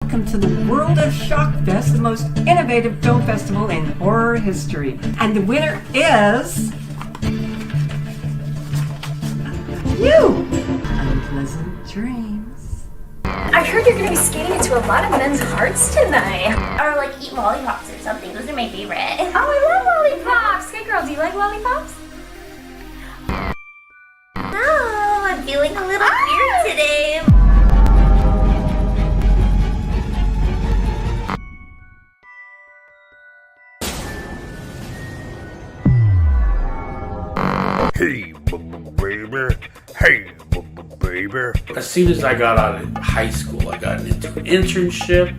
Welcome to the world of Shockfest, the most innovative film festival in horror history. And the winner is... you! Unpleasant dreams. I heard you're going to be skating into a lot of men's hearts tonight. Or like eat lollipops or something. Those are my favorite. Oh, I love lollipops. Good girl, do you like lollipops? No, I'm feeling a little weird today. Hey, baby. Hey, baby. As soon as I got out of high school, I got into an internship,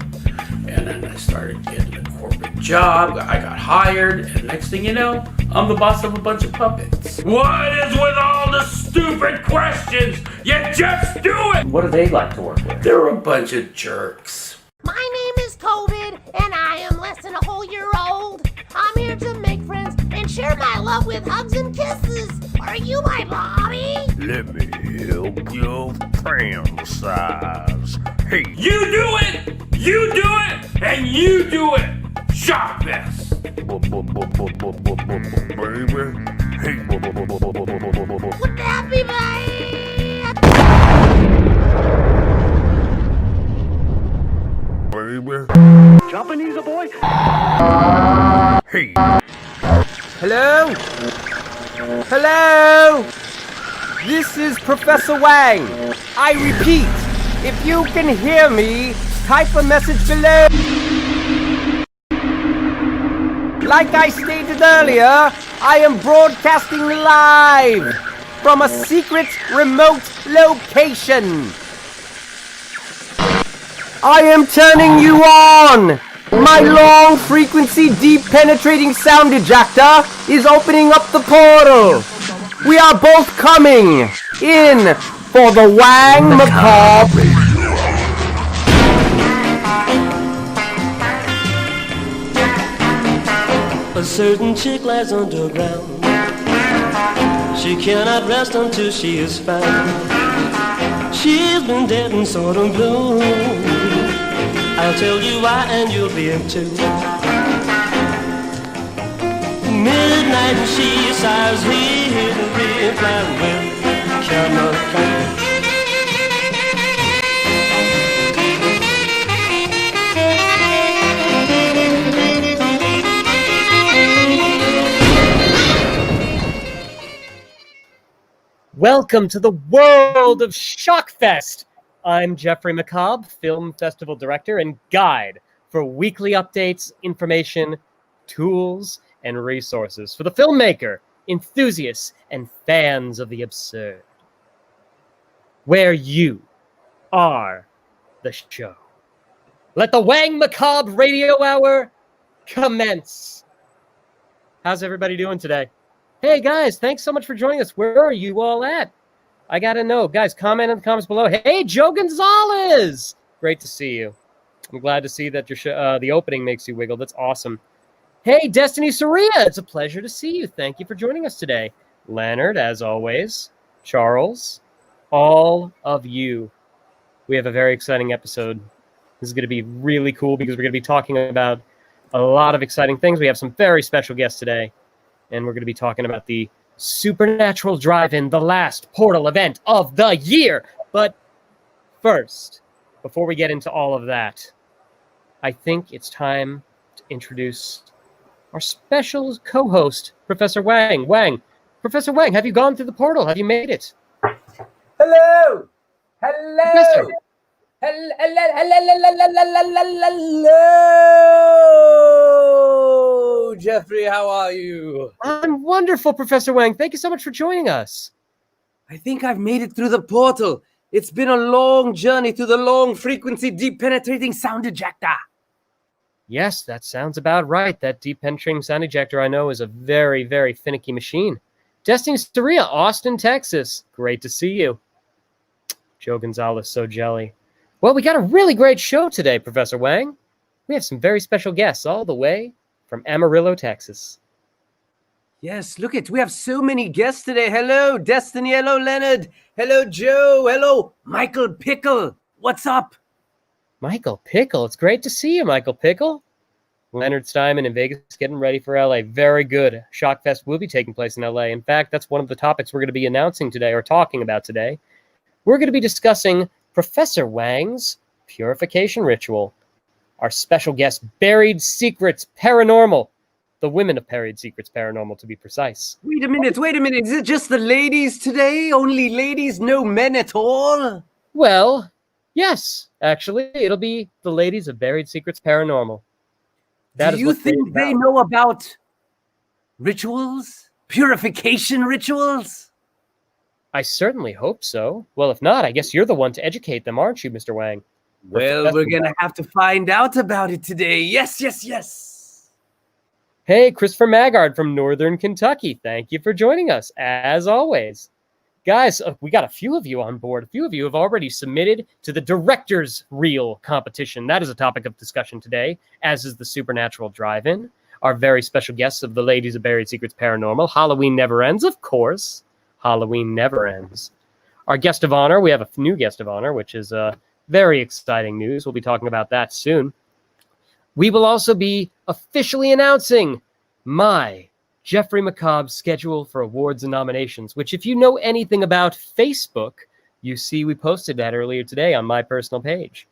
and then I started getting a corporate job. I got hired, and next thing you know, I'm the boss of a bunch of puppets. What is with all the stupid questions? You just do it! What do they like to work with? They're a bunch of jerks. My name is COVID, and I am less than a whole year old. I'm here to make friends and share my love with hugs and kisses. Are you my mommy? Let me help you fantasize. Hey, You do it! You do it! And you do it! Shockfest! baby. Hey, Look at me, babe! baby. Japanese boy? Hey, Hello? Hello? This is Professor Wang. I repeat, if you can hear me, type a message below. Like I stated earlier, I am broadcasting live from a secret remote location. I am turning you on! My long-frequency, deep-penetrating sound ejector is opening up the portal! We are both coming in for the Wang Macabre. A certain chick lies underground. She cannot rest until she is found. She's been dead and sort of blue. I'll tell you why and you'll be in too. Midnight and she sighs here to be flying with camera. Welcome to the world of Shockfest! I'm Jeffrey Macabre, Film Festival Director and guide for weekly updates, information, tools, and resources for the filmmaker, enthusiasts, and fans of the absurd. Where you are the show. Let the Wang Macabre Radio Hour commence! How's everybody doing today? Hey guys, thanks so much for joining us. Where are you all at? I gotta know. Guys, comment in the comments below. Hey, Joe Gonzalez! Great to see you. I'm glad to see that your the opening makes you wiggle. That's awesome. Hey, Destiny Saria! It's a pleasure to see you. Thank you for joining us today. Leonard, as always. Charles. All of you. We have a very exciting episode. This is going to be really cool because we're going to be talking about a lot of exciting things. We have some very special guests today. And we're going to be talking about the Supernatural Drive-In, the last Portal event of the year. But first, before we get into all of that, I think it's time to introduce our special co-host, Professor Wang. Professor Wang, have you gone through the portal? Have you made it? Hello! Hello! Professor. Hello, Jeffrey, how are you? I'm wonderful, Professor Wang. Thank you so much for joining us. I think I've made it through the portal. It's been a long journey through the long-frequency, deep-penetrating sound ejector. Yes, that sounds about right. That deep penetrating sound ejector, I know, is a very, very finicky machine. Destiny Saria, Austin, Texas. Great to see you. Joe Gonzalez, so jelly. Well, we got a really great show today, Professor Wang. We have some very special guests all the way from Amarillo, Texas. Yes, look it. We have so many guests today. Hello, Destiny. Hello, Leonard. Hello, Joe. Hello, Michael Pickle. What's up? Michael Pickle. It's great to see you, Michael Pickle. Leonard Steinman in Vegas getting ready for LA. Very good. Shockfest will be taking place in LA. In fact, that's one of the topics we're going to be announcing today or talking about today. We're going to be discussing Professor Wang's purification ritual. Our special guest, Buried Secrets Paranormal. The women of Buried Secrets Paranormal, to be precise. Wait a minute. Is it just the ladies today? Only ladies, no men at all? Well, yes, actually, it'll be the ladies of Buried Secrets Paranormal. Do you think they know about rituals? Purification rituals? I certainly hope so. Well, if not, I guess you're the one to educate them, aren't you, Mr. Wang? Well, we're going to have to find out about it today. Yes. Hey, Christopher Maggard from Northern Kentucky. Thank you for joining us, as always. Guys, we got a few of you on board. A few of you have already submitted to the Director's Reel competition. That is a topic of discussion today, as is the Supernatural Drive-In. Our very special guests of the Ladies of Buried Secrets Paranormal. Halloween Never Ends, of course. Halloween Never Ends. Our guest of honor, we have a new guest of honor, which is very exciting news. We'll be talking about that soon. We will also be officially announcing my Jeffrey Macabre's schedule for awards and nominations, which if you know anything about Facebook, you see we posted that earlier today on my personal page.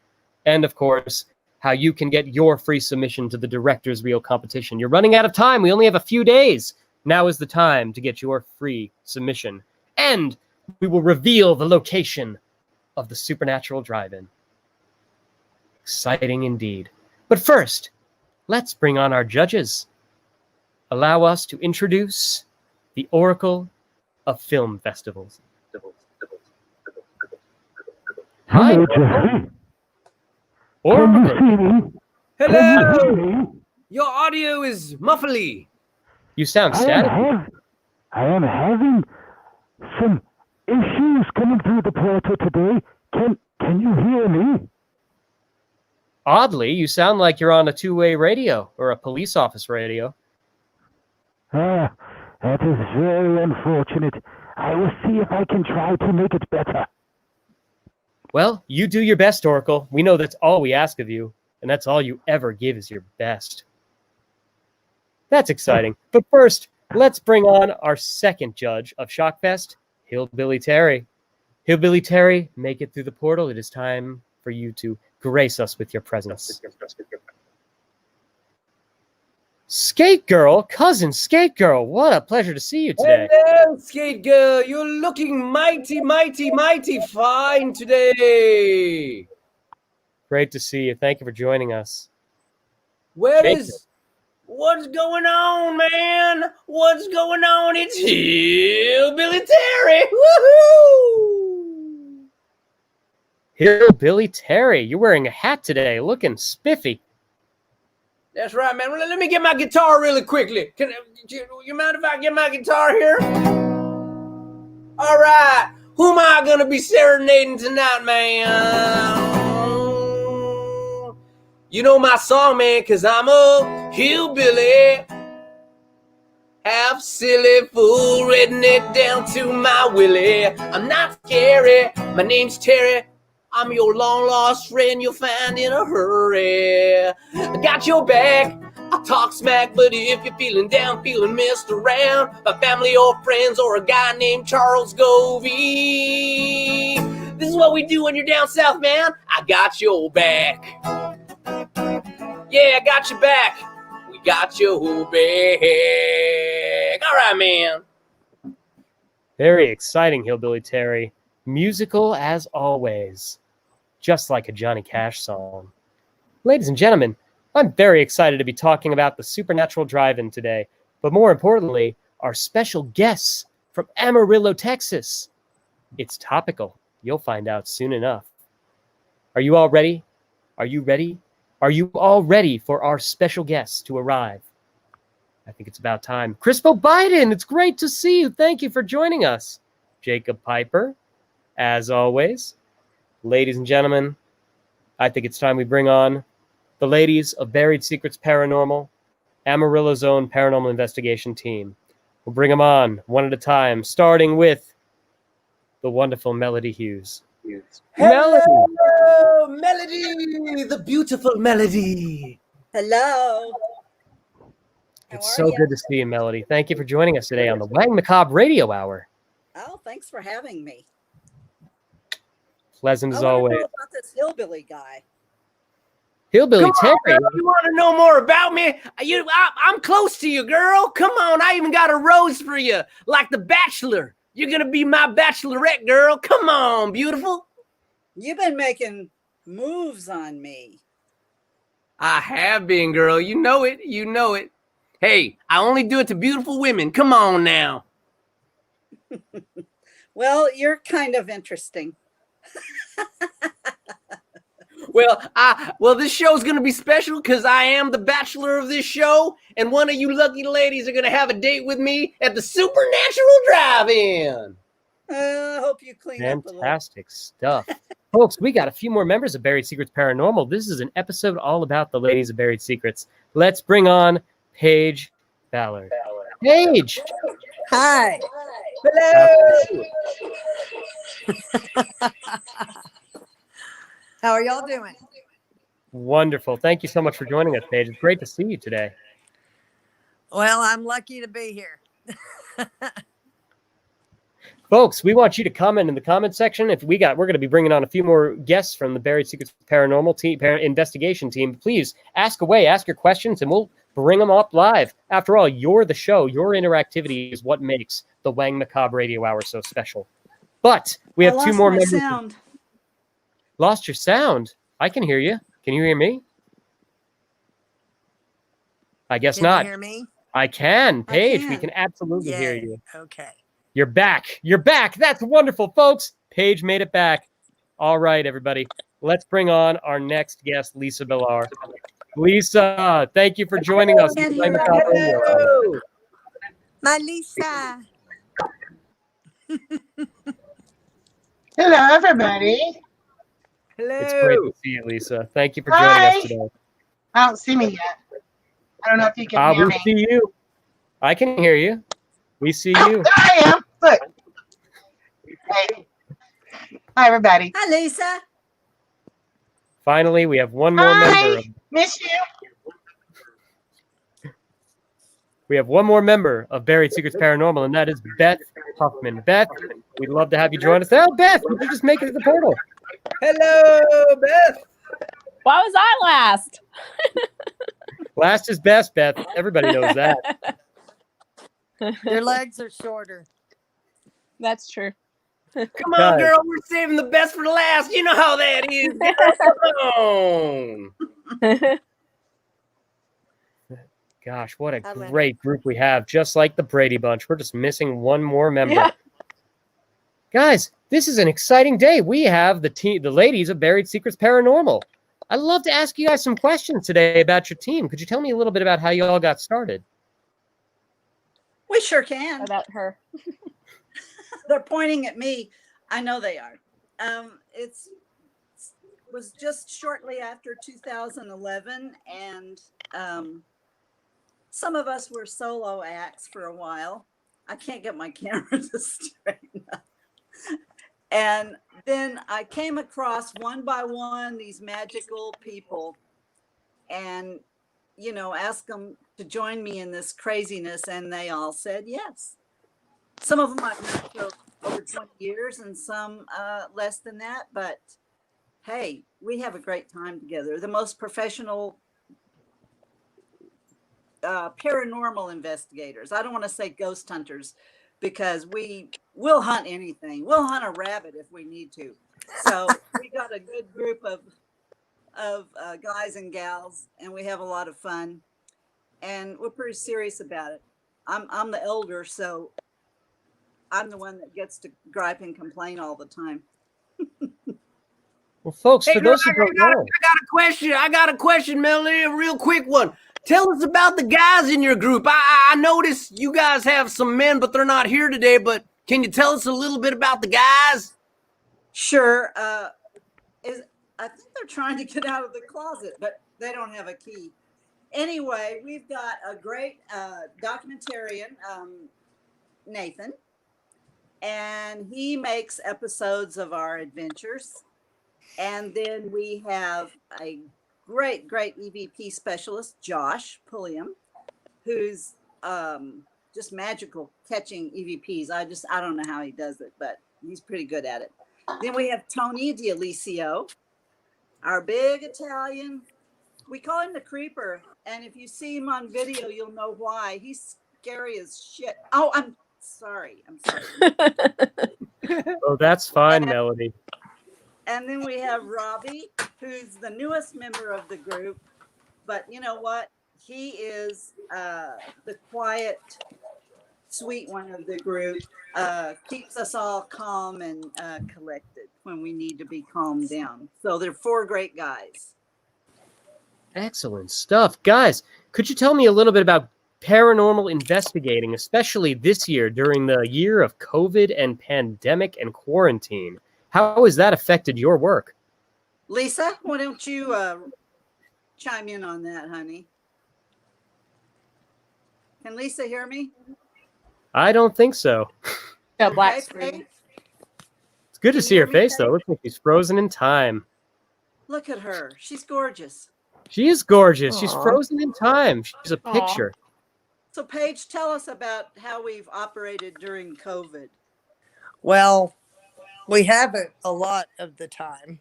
And of course, how you can get your free submission to the Director's Reel competition. You're running out of time. We only have a few days. Now is the time to get your free submission. And we will reveal the location of the Supernatural Drive-In. Exciting indeed. But first, let's bring on our judges. Allow us to introduce the Oracle of Film Festivals. Hi, Jeffrey. Oracle. Hello! Your audio is muffly. You sound static. I am having some issues coming through the portal today. Can you hear me? Oddly, you sound like you're on a two-way radio or a police office radio. That is very unfortunate. I will see if I can try to make it better. Well, you do your best, Oracle. We know that's all we ask of you, and that's all you ever give is your best. That's exciting. But first, let's bring on our second judge of Shockfest, Hillbilly Terry. Hillbilly Terry, make it through the portal. It is time for you to grace us with your presence. Skate Girl, cousin Skate Girl, what a pleasure to see you today. Hello, Skate Girl. You're looking mighty fine today. Great to see you. Thank you for joining us. What's going on, man? What's going on? It's Hillbilly Terry. Woohoo! Hillbilly Terry, you're wearing a hat today, looking spiffy. That's right, man. Let me get my guitar really quickly. You mind if I get my guitar here? All right. Who am I going to be serenading tonight, man? You know my song, man, because I'm a hillbilly. Half silly fool, redneck down to my willy. I'm not scary. My name's Terry. I'm your long-lost friend you'll find in a hurry. I got your back. I talk smack, but if you're feeling down, feeling messed around by family or friends or a guy named Charles Govey, this is what we do when you're down south, man. I got your back. Yeah, I got your back. We got your back. All right, man. Very exciting, Hillbilly Terry. Musical as always. Just like a Johnny Cash song. Ladies and gentlemen, I'm very excited to be talking about the Supernatural Drive-In today, but more importantly, our special guests from Amarillo, Texas. It's topical. You'll find out soon enough. Are you all ready? Are you ready? Are you all ready for our special guests to arrive? I think it's about time. Crispo Biden, it's great to see you. Thank you for joining us. Jacob Piper, as always. Ladies and gentlemen, I think it's time we bring on the ladies of Buried Secrets Paranormal, Amarillo's own paranormal investigation team. We'll bring them on one at a time, starting with the wonderful Melody Hughes. Melody. Hello, Melody, the beautiful Melody. Hello. It's so good to see you, Melody. Thank you for joining us today on the Wang Macabre Radio Hour. Oh, thanks for having me. Pleasant as I want always. to know about this hillbilly guy. Hillbilly Come on, Terry. girl, you want to know more about me? I'm close to you, girl. Come on, I even got a rose for you, like The Bachelor. You're gonna be my bachelorette, girl. Come on, beautiful. You've been making moves on me. I have been, girl. You know it. You know it. Hey, I only do it to beautiful women. Come on now. Well, you're kind of interesting. Well, this show's gonna be special because I am the bachelor of this show, and one of you lucky ladies are gonna have a date with me at the Supernatural Drive-In. I hope you clean up a little. Fantastic stuff. Folks, we got a few more members of Buried Secrets Paranormal. This is an episode all about the ladies of Buried Secrets. Let's bring on Paige Ballard. Paige! Hi. Hello. How are y'all doing? Wonderful. Thank you so much for joining us, Paige. It's great to see you today. Well, I'm lucky to be here. Folks, we want you to comment in the comment section. We're going to be bringing on a few more guests from the Buried Secrets Paranormal team, investigation team. Please ask away, ask your questions, and we'll bring them up live. After all, you're the show. Your interactivity is what makes the Wang Macabre Radio Hour so special. But we have two more members. Sound. Lost your sound. I can hear you. Can you hear me? I guess not. Can you hear me? I can. Paige, can. we can absolutely hear you. Okay. You're back. You're back. That's wonderful, folks. Paige made it back. All right, everybody. Let's bring on our next guest, Lisa Billar. Lisa, thank you for joining us. Hello. My Lisa. Hello, everybody. Hello. It's great to see you, Lisa. Thank you for joining us today. I don't see me yet. I don't know if you can hear We me. see you. I can hear you. We see you. There I am. Look. Hey. Hi, everybody. Hi, Lisa. Finally, we have one more member. Miss you. We have one more member of Buried Secrets Paranormal, and that is Beth Huffman. Beth, we'd love to have you join us. Oh, Beth, you just make it to the portal. Hello, Beth. Why was I last? Last is best, Beth. Everybody knows that. Your legs are shorter. That's true. Come on, girl. We're saving the best for last. You know how that is. Come on. Gosh, what a great group we have. Just like the Brady Bunch. We're just missing one more member. Yeah. Guys, this is an exciting day. We have the ladies of Buried Secrets Paranormal. I'd love to ask you guys some questions today about your team. Could you tell me a little bit about how you all got started? We sure can. About her. They're pointing at me. I know they are. It was just shortly after 2011, and some of us were solo acts for a while. I can't get my camera to straighten up. And then I came across one by one these magical people and, asked them to join me in this craziness, and they all said yes. Some of them I've known for over 20 years and some less than that. But hey, we have a great time together. The most professional paranormal investigators. I don't want to say ghost hunters because we'll hunt anything. We'll hunt a rabbit if we need to. So we got a good group of guys and gals, and we have a lot of fun. And we're pretty serious about it. I'm the elder, so I'm the one that gets to gripe and complain all the time. Well, folks, for those who don't know, I got a question, Melanie, a real quick one. Tell us about the guys in your group. I noticed you guys have some men, but they're not here today. But can you tell us a little bit about the guys? Sure. I think they're trying to get out of the closet, but they don't have a key. Anyway, we've got a great documentarian, Nathan. and he makes episodes of our adventures. And then we have a great EVP specialist, Josh Pulliam, who's just magical catching EVPs. I don't know how he does it, but he's pretty good at it. Then we have Tony D'Alicio, our big Italian. We call him the Creeper, and if you see him on video, you'll know why. He's scary as shit. Oh, I'm sorry. Oh, that's fine, Melody. And then we have Robbie, who's the newest member of the group. But you know what? He is the quiet, sweet one of the group. Keeps us all calm and collected when we need to be calmed down. So they're 4 great guys. Excellent stuff. Guys, could you tell me a little bit about paranormal investigating, especially this year during the year of COVID and pandemic and quarantine? How has that affected your work? Lisa, why don't you chime in on that, honey? Can Lisa hear me? I don't think so. Got black Okay, screen. Paige? It's good to see her face, though. Looks like she's frozen in time. Look at her. She's gorgeous. She is gorgeous. Aw. She's frozen in time. She's a Aw. picture. So, Paige, tell us about how we've operated during COVID. Well, we haven't a lot of the time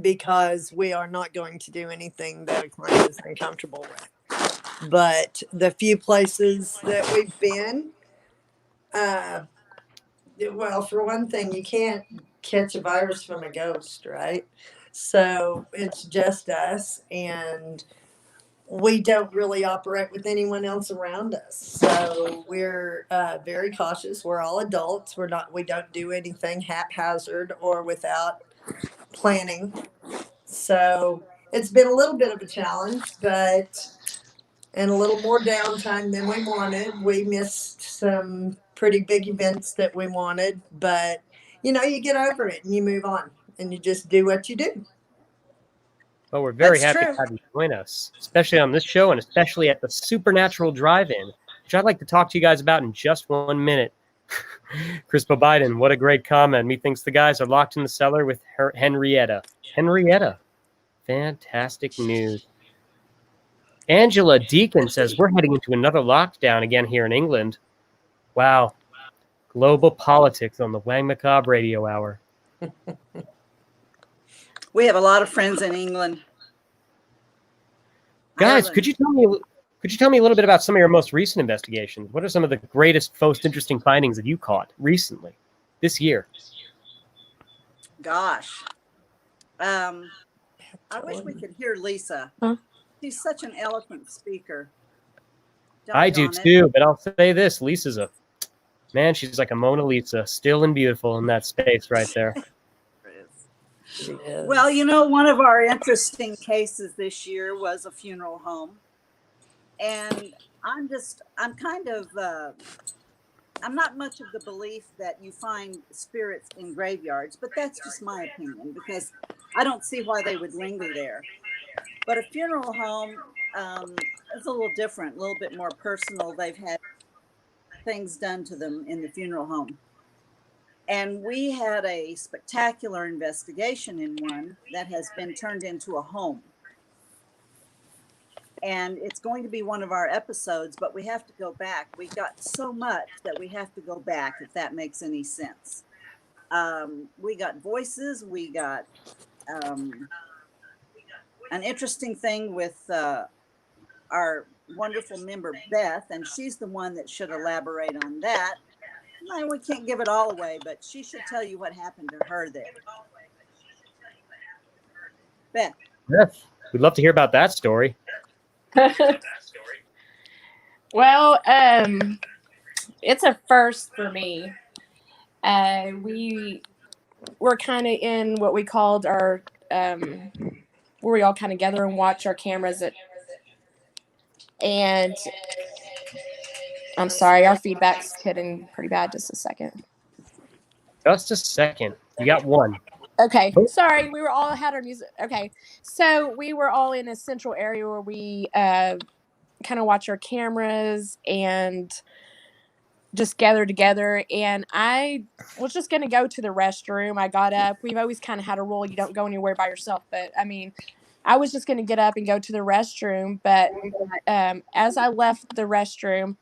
because we are not going to do anything that a client is uncomfortable with. But the few places that we've been, well, for one thing, you can't catch a virus from a ghost, right? So it's just us, and we don't really operate with anyone else around us. So we're very cautious. We're all adults. We don't do anything haphazard or without planning. So it's been a little bit of a challenge, but and a little more downtime than we wanted. We missed some pretty big events that we wanted, but you get over it and you move on and you just do what you do. Well, we're very That's happy true. to have you join us, especially on this show and especially at the Supernatural Drive-In, which I'd like to talk to you guys about in just 1 minute. Crispo Biden, what a great comment. Methinks the guys are locked in the cellar with Henrietta. Henrietta. Fantastic news. Angela Deacon says, we're heading into another lockdown again here in England. Wow. Global politics on the Wang Macabre radio hour. We have a lot of friends in England. Guys, Ireland. could you tell me a little bit about some of your most recent investigations? What are some of the greatest, most interesting findings that you caught recently, this year? Gosh. I wish we could hear Lisa. Huh? She's such an eloquent speaker. I do Doggone it. too, but I'll say this. Lisa's she's like a Mona Lisa, still and beautiful in that space right there. Well, one of our interesting cases this year was a funeral home. And I'm not much of the belief that you find spirits in graveyards, but that's just my opinion because I don't see why they would linger there. But a funeral home is a little different, a little bit more personal. They've had things done to them in the funeral home. And we had a spectacular investigation in one that has been turned into a home. And it's going to be one of our episodes, but we have to go back. We got so much that we have to go back, if that makes any sense. We got voices. We got an interesting thing with our wonderful member, Beth, and she's the one that should elaborate on that. No, we can't give it all away, but she should tell you what happened to her there. Beth. Beth, we'd love to hear about that story. Well, it's a first for me. We were kind of in what we called our, where we all kind of gather and watch our cameras and I'm sorry, our feedback's getting pretty bad. Just a second. Just a second. You got one. Okay, sorry. We were all had our music. Okay, so we were all in a central area where we kind of watch our cameras, and just gathered together, and I was just going to go to the restroom. I got up. We've always kind of had a rule, you don't go anywhere by yourself, but I mean, I was just going to get up and go to the restroom, but as I left the restroom,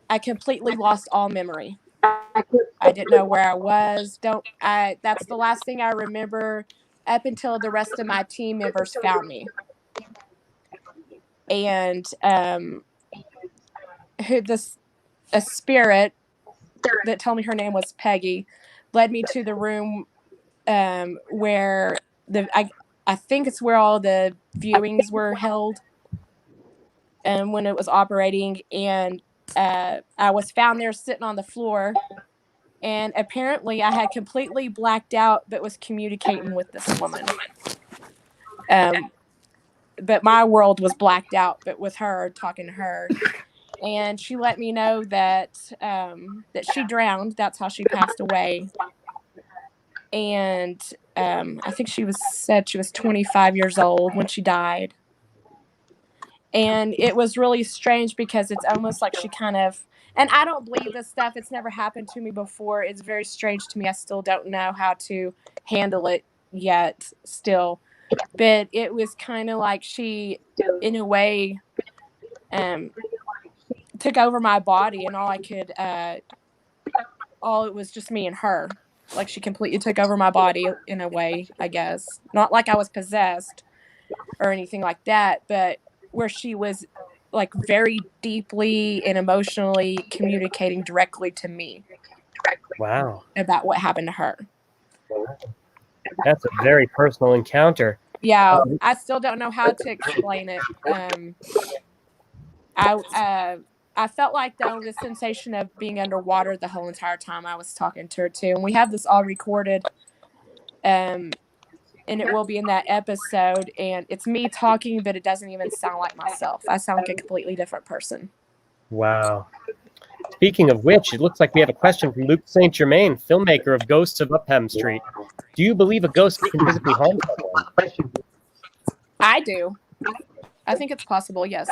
I completely lost all memory. I didn't know where I was. That's the last thing I remember up until the rest of my team members found me. And a spirit that told me her name was Peggy led me to the room where I think it's where all the viewings were held and when it was operating, and I was found there sitting on the floor, and apparently I had completely blacked out but was communicating with this woman. But my world was blacked out, but with her, talking to her. And she let me know that that she drowned. That's how she passed away. And I think said she was 25 years old when she died. And it was really strange because it's almost like she kind of, and I don't believe this stuff. It's never happened to me before. It's very strange to me. I still don't know how to handle it yet still. But it was kind of like she, in a way, took over my body, and it was just me and her. Like, she completely took over my body in a way, I guess. Not like I was possessed or anything like that, but where she was like very deeply and emotionally communicating directly to me. Wow. About what happened to her. That's a very personal encounter. Yeah, I still don't know how to explain it. I felt like though the sensation of being underwater the whole entire time I was talking to her too, and we have this all recorded, and it will be in that episode. And it's me talking, but it doesn't even sound like myself. I sound like a completely different person. Wow. Speaking of which, it looks like we have a question from Luke St. Germain, filmmaker of Ghosts of Upham Street. Do you believe a ghost can physically harm someone? I do. I think it's possible, yes.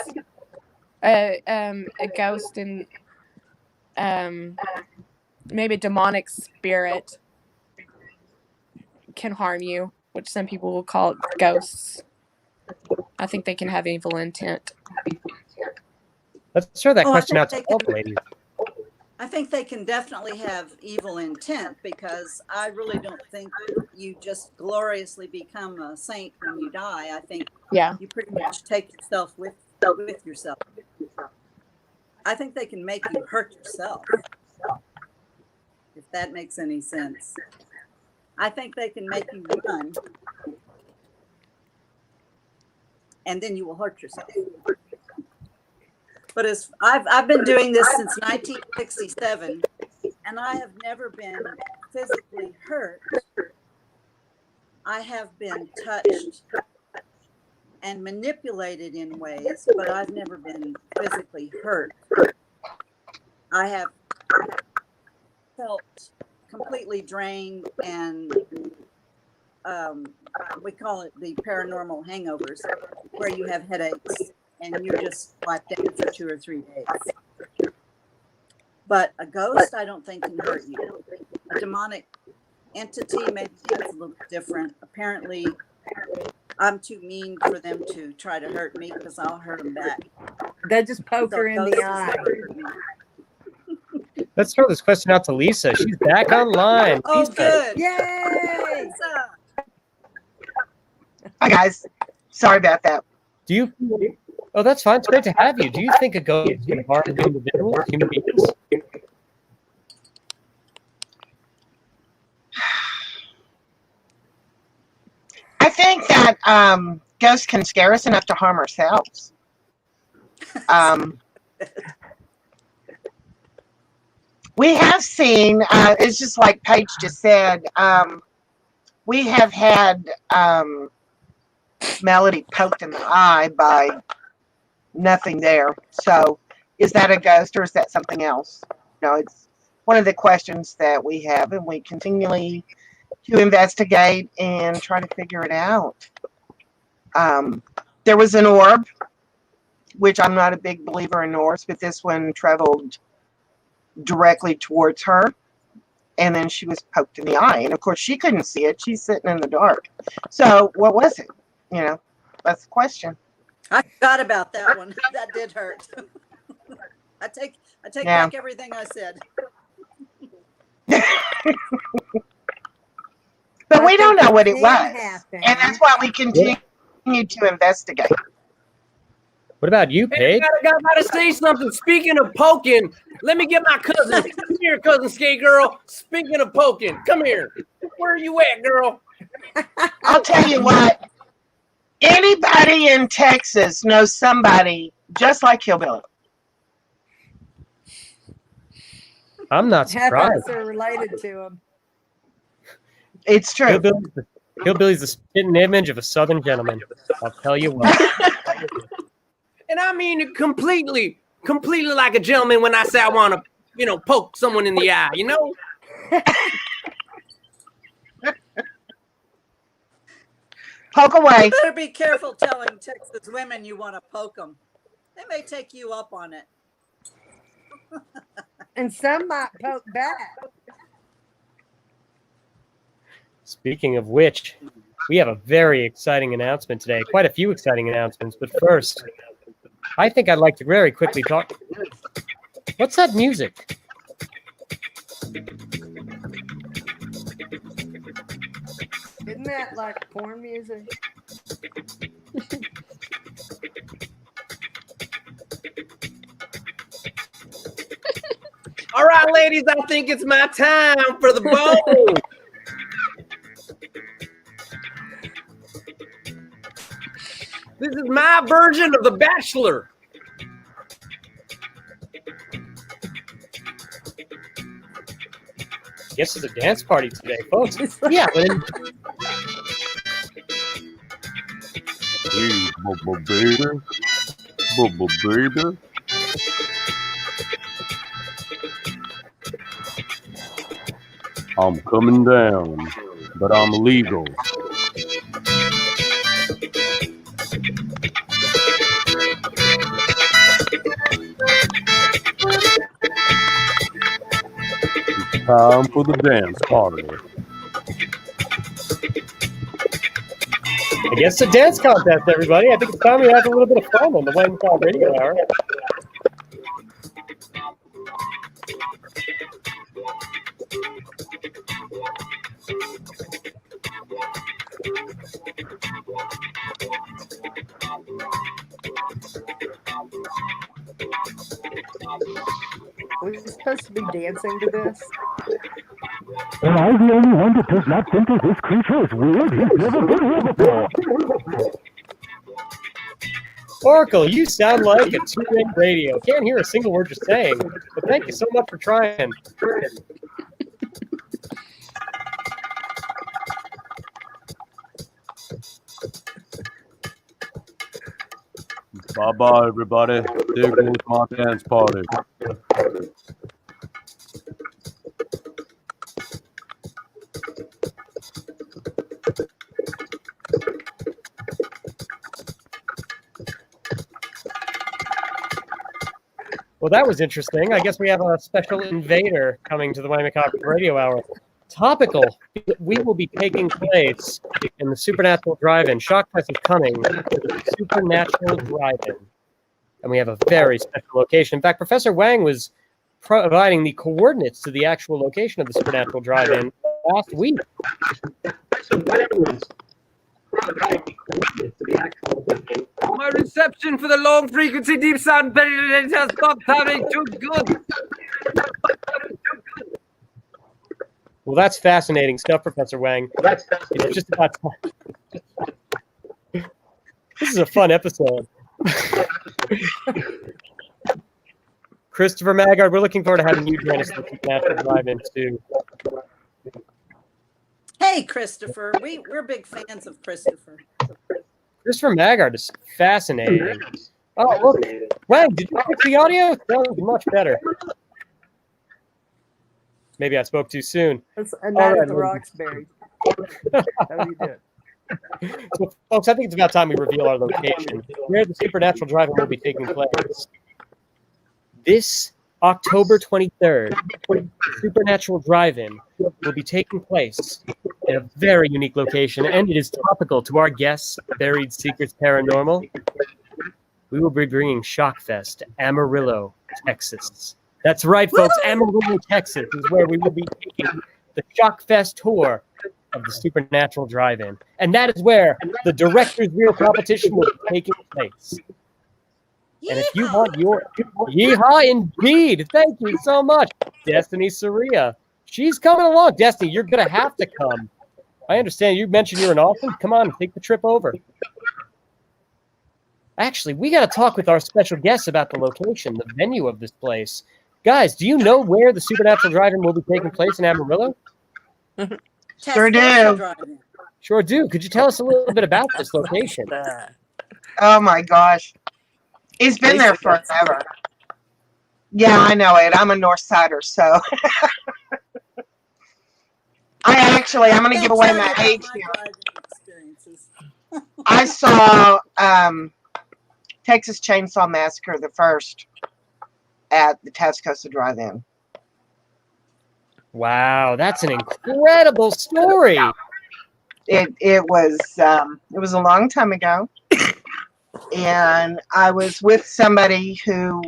A ghost and maybe a demonic spirit can harm you, which some people will call ghosts. I think they can have evil intent. Let's throw that question out to all the ladies. I think they can definitely have evil intent, because I really don't think you just gloriously become a saint when you die. I think you pretty much take yourself with yourself. I think they can make you hurt yourself, if that makes any sense. I think they can make you run, and then you will hurt yourself. But I've been doing this since 1967, and I have never been physically hurt. I have been touched and manipulated in ways, but I've never been physically hurt. I have felt completely drained, and we call it the paranormal hangovers, where you have headaches and you're just wiped out for 2 or 3 days. But a ghost, I don't think, can hurt you. A demonic entity, maybe it's a little different. Apparently, I'm too mean for them to try to hurt me, because I'll hurt them back. They just poke her in the eye. Let's throw this question out to Lisa. She's back online. Oh, Lisa. good. Yay! Hi, guys. Sorry about that. Do you? Oh, that's fine. It's great to have you. Do you think a ghost can harm individuals, human beings? I think that ghosts can scare us enough to harm ourselves. We have seen, it's just like Paige just said, we have had Melody poked in the eye by nothing there. So is that a ghost, or is that something else? No, it's one of the questions that we have, and we continually to investigate and try to figure it out. There was an orb, which I'm not a big believer in orbs, but this one traveled directly towards her, and then she was poked in the eye. And of course, she couldn't see it. She's sitting in the dark. So what was it? You know, that's the question. I forgot about that one. That did hurt. I take back everything I said. But we don't know what it was, and that's why we continue to investigate. What about you, Paige? I gotta say something. Speaking of poking, let me get my cousin. Come here, cousin Skate Girl. Speaking of poking, come here. Where are you at, girl? I'll tell you what. Anybody in Texas knows somebody just like Hillbilly. I'm not surprised. Are related to him. It's true. Hillbilly's the spitting image of a Southern gentleman. I'll tell you what. And I mean it completely like a gentleman when I say I want to, poke someone in the eye, Poke away. You better be careful telling Texas women you want to poke them. They may take you up on it. And some might poke back. Speaking of which, we have a very exciting announcement today. Quite a few exciting announcements. But first, I think I'd like to very quickly talk. What's that music? Isn't that like porn music? All right, ladies, I think it's my time for the bowl. This is my version of The Bachelor. Guess it's a dance party today, folks. Yeah, but Hey, bubba baby. Bubba baby. I'm coming down, but I'm legal. It's time for the dance party. I guess it's a dance contest, everybody. I think it's time we have a little bit of fun on the Wang Radio Hour. We're supposed to be dancing to this. Am I the only one that does not think that this creature is weird? He's never been here before. Oracle, you sound like a two-way radio. Can't hear a single word you're saying. But thank you so much for trying. Bye-bye, everybody. There goes my dance party. Well, that was interesting. I guess we have a special invader coming to the Macabre Radio Hour. Topical. We will be taking place in the Supernatural Drive-In. Shockfest is coming to the Supernatural Drive-In. And we have a very special location. In fact, Professor Wang was providing the coordinates to the actual location of the Supernatural Drive-In last week. My reception for the long frequency deep sound penetrator has stopped sounding too good. Well, that's fascinating stuff, Professor Wang. It's just about time. This is a fun episode. Christopher Maggard, we're looking forward to having you join us at the Supernatural Drive-In too. Hey, Christopher. We're big fans of Christopher. Christopher Maggard is fascinating. Oh, look. Wang, did you fix the audio? That was much better. Maybe I spoke too soon. That's a night at the Roxbury. How you doing? So, folks, I think it's about time we reveal our location. Where the Supernatural Drive-In will be taking place. This October 23rd, Supernatural Drive-In will be taking place in a very unique location, and it is topical to our guests, Buried Secrets Paranormal. We will be bringing Shockfest to Amarillo, Texas. That's right, folks. Amarillo, Texas is where we will be taking the Shockfest tour of the Supernatural Drive-In. And that is where the Director's Reel competition will be taking place. And if you want your yeehaw, indeed, thank you so much, Destiny Saria. She's coming along. Destiny, you're gonna have to come. I understand you mentioned you're in Austin. Come on, take the trip over. Actually, we got to talk with our special guests about the location, the venue of this place. Guys, do you know where the Supernatural Drive-In will be taking place in Amarillo? Sure do. Sure do. Could you tell us a little bit about this location? Oh my gosh. It's been there forever. Yeah, I know it. I'm a North Sider, so. I'm going to give away my age here. I saw Texas Chainsaw Massacre, the first, at the Tascosa Drive-In. Wow, that's an incredible story. It was a long time ago. And I was with somebody who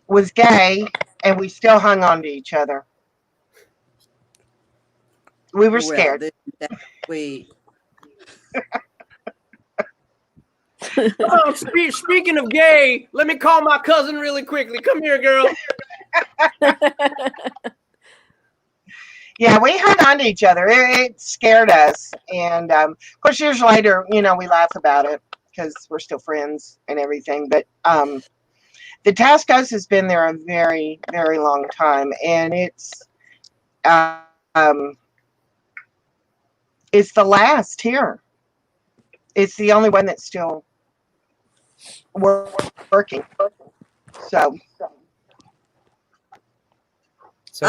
was gay, and we still hung on to each other. We were scared. Oh, speaking of gay, let me call my cousin really quickly. Come here, girl. Yeah, we hung on to each other. It scared us. And, of course, years later, we laugh about it because we're still friends and everything. But the Tascosa has been there a very, very long time. And it's the last here. It's the only one that's still working. So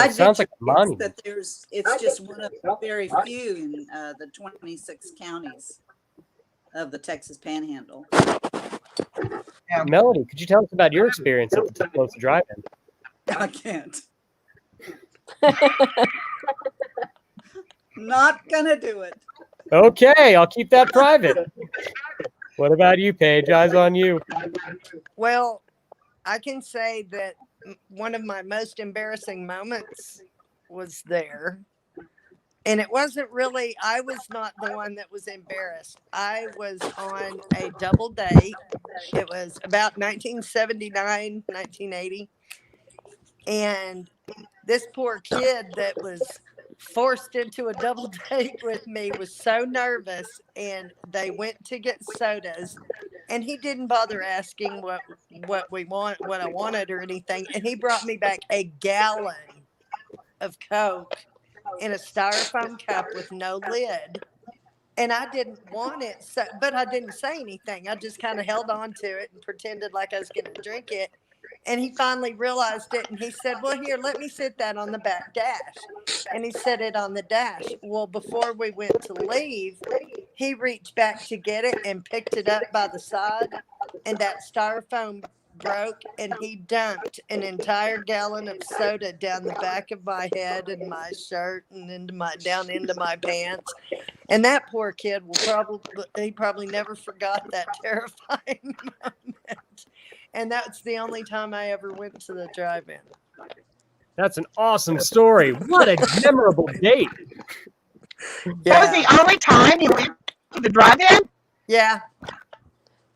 it sounds like a monument. that it's just one of the very few in the 26 counties of the Texas Panhandle. Yeah. Melody, could you tell us about your experience at the Tascosa Drive-In? I can't. Not gonna do it. Okay, I'll keep that private. What about you, Paige? Eyes on you. Well, I can say that one of my most embarrassing moments was there. And it wasn't really, I was not the one that was embarrassed. I was on a double date. It was about 1979, 1980. And this poor kid that was forced into a double date with me was so nervous, and they went to get sodas, and he didn't bother asking what I wanted or anything, and he brought me back a gallon of Coke in a styrofoam cup with no lid, and I didn't want it, but I didn't say anything. I just kind of held on to it and pretended like I was going to drink it. And he finally realized it, and he said, well, here, let me sit that on the back dash. And he set it on the dash. Well, before we went to leave, he reached back to get it and picked it up by the side, and that styrofoam broke, and he dumped an entire gallon of soda down the back of my head and my shirt and down into my pants. And that poor kid he probably never forgot that terrifying moment. And that's the only time I ever went to the drive-in. That's an awesome story. What a memorable date. That was the only time you went to the drive-in? Yeah.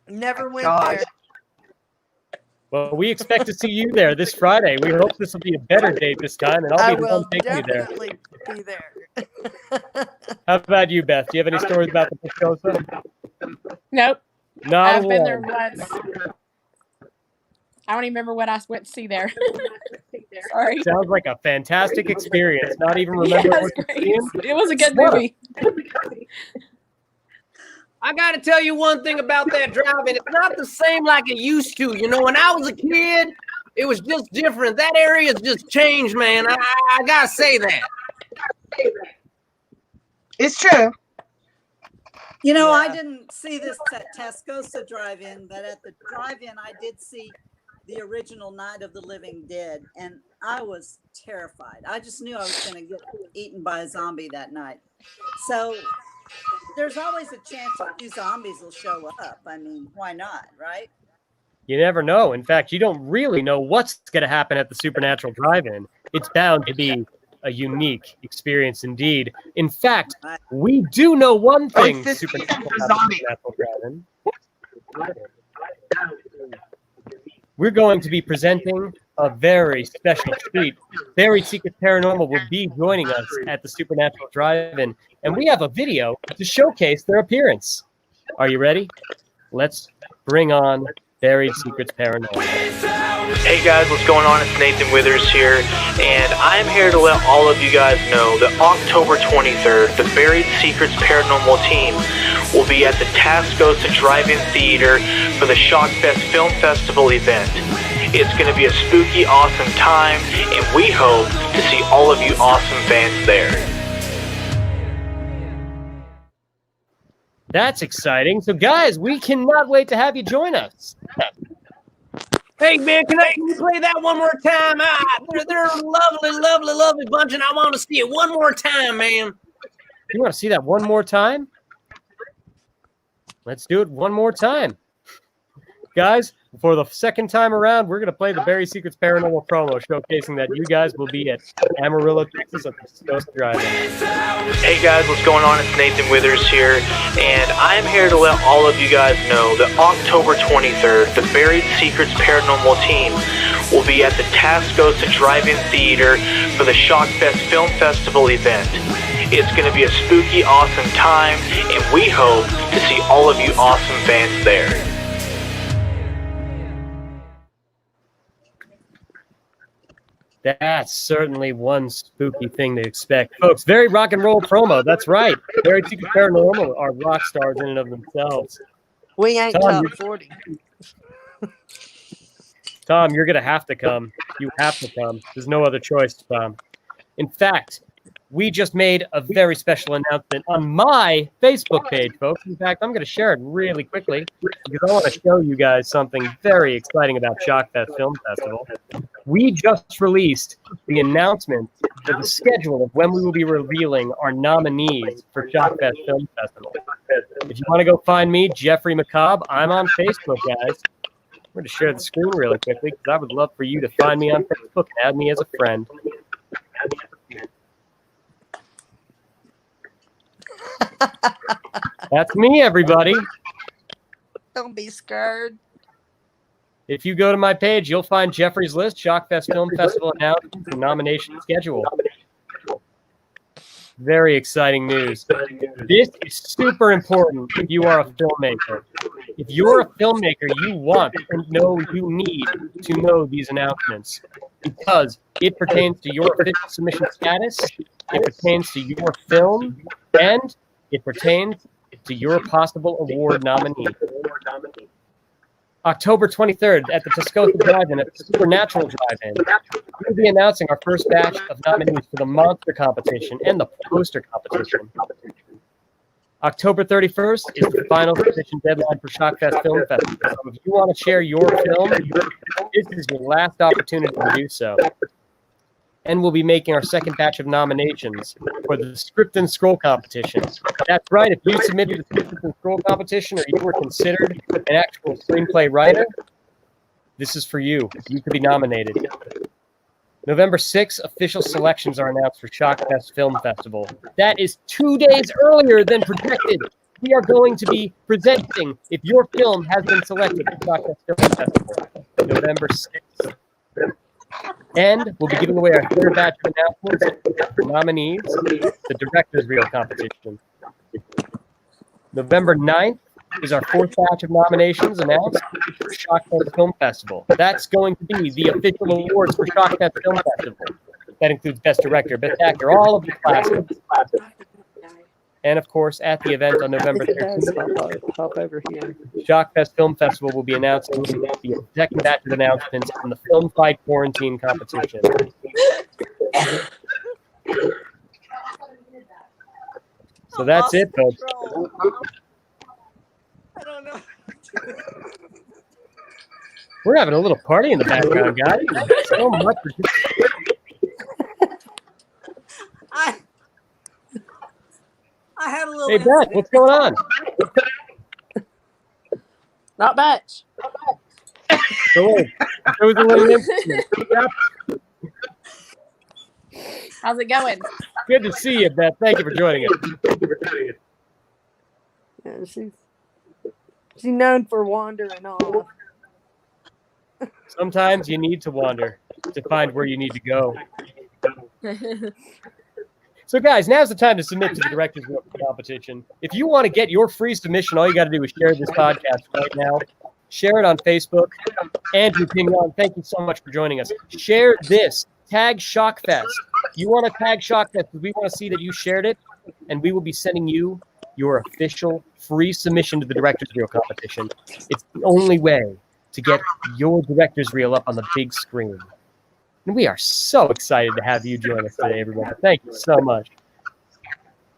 Never went there. Well, we expect to see you there this Friday. We hope this will be a better date this time, and I'll be the one taking you there. I will definitely be there. How about you, Beth? Do you have any stories about the Tascosa? Nope. Not I've been one. there once. I don't even remember what I went to see there. Sorry. Sounds like a fantastic experience. Not even remember what you're seeing. It was a good movie. I got to tell you one thing about that drive-in. It's not the same like it used to. When I was a kid, it was just different. That area's just changed, man. I got to say that. It's true. I didn't see this at Tascosa Drive-In, but at the drive-in, I did see the original Night of the Living Dead, and I was terrified. I just knew I was going to get eaten by a zombie that night. So there's always a chance a few zombies will show up. I mean, why not, right? You never know. In fact, you don't really know what's going to happen at the Supernatural Drive-In. It's bound to be a unique experience indeed. In fact, we do know one thing. Supernatural Drive-In. We're going to be presenting a very special treat. Very Secrets Paranormal will be joining us at the Supernatural Drive-In, and we have a video to showcase their appearance. Are you ready? Let's bring on Buried Secrets Paranormal. Hey guys, what's going on? It's Nathan Withers here, and I'm here to let all of you guys know that October 23rd, the Buried Secrets Paranormal team will be at the Tascosa Drive-In Theater for the Shockfest Film Festival event. It's going to be a spooky, awesome time, and we hope to see all of you awesome fans there. That's exciting. So, guys, we cannot wait to have you join us. Hey, man, can you play that one more time? They're a lovely bunch, and I want to see it one more time, man. You want to see that one more time? Let's do it one more time. Guys, for the second time around, we're going to play the Buried Secrets Paranormal promo, showcasing that you guys will be at Amarillo, Texas at the Tascosa Drive-In. Hey guys, what's going on? It's Nathan Withers here, and I'm here to let all of you guys know that October 23rd, the Buried Secrets Paranormal team will be at the Tascosa Drive-In Theater for the Shockfest Film Festival event. It's going to be a spooky, awesome time, and we hope to see all of you awesome fans there. That's certainly one spooky thing to expect. Folks, very rock and roll promo. That's right. Very Secrets Paranormal are rock stars in and of themselves. We ain't Tom, top 40. Tom, you're going to have to come. You have to come. There's no other choice, Tom. In fact, we just made a very special announcement on my Facebook page, folks. In fact, I'm going to share it really quickly because I want to show you guys something very exciting about Shockfest Film Festival. We just released the announcement for the schedule of when we will be revealing our nominees for Shockfest Film Festival. If you want to go find me, Jeffrey Macabre, I'm on Facebook, guys. I'm going to share the screen really quickly because I would love for you to find me on Facebook and add me as a friend. That's me, everybody. Don't be scared. If you go to my page, you'll find Jeffrey's list, Shockfest Film Festival announcement, and nomination schedule. Very exciting news. This is super important if you are a filmmaker. If you're a filmmaker, you want and know you need to know these announcements because it pertains to your official submission status, it pertains to your film, and it pertains to your possible award nominee. October 23rd at the Tascosa Drive-In at the Supernatural Drive-In, we'll be announcing our first batch of nominees for the Monster Competition and the Poster Competition. October 31st is the final submission deadline for Shockfest Film Festival. So if you want to share your film, this is your last opportunity to do so. And we'll be making our second batch of nominations for the Script and Scroll Competition. That's right, if you submitted the Script and Scroll Competition or you were considered an actual screenplay writer, this is for you. You could be nominated. November 6th, official selections are announced for Shockfest Film Festival. That is 2 days earlier than projected. We are going to be presenting if your film has been selected for Shockfest Film Festival. November 6th. And we'll be giving away our third batch of announcements for nominees, the Director's Reel competition. November 9th is our fourth batch of nominations announced for Shockfest Film Festival. That's going to be the official awards for Shockfest Film Festival. That includes Best Director, Best Actor, all of the classes. And of course, at the event on November 13th, Pop over here. Shockfest Film Festival will be announcing the second batch of announcements on the Film Fight Quarantine competition. So that's it, folks. I don't know. We're having a little party in the background, guys. So much. I had a little. Hey, Beth, what's going on? Not much. So, it was a little incident. How's it going? Good to see you, Beth. Thank you for joining us. Yeah, she's known for wandering off. Sometimes you need to wander to find where you need to go. So, guys, now's the time to submit to the Directors Room competition. If you want to get your free submission, all you got to do is share this podcast right now. Share it on Facebook. Andrew Pignon, thank you so much for joining us. Share this. Tag Shockfest. You want to tag Shockfest because we want to see that you shared it, and we will be sending you your official free submission to the Directors Reel competition. It's the only way to get your Directors Reel up on the big screen. And we are so excited to have you join us today, everybody. Thank you so much.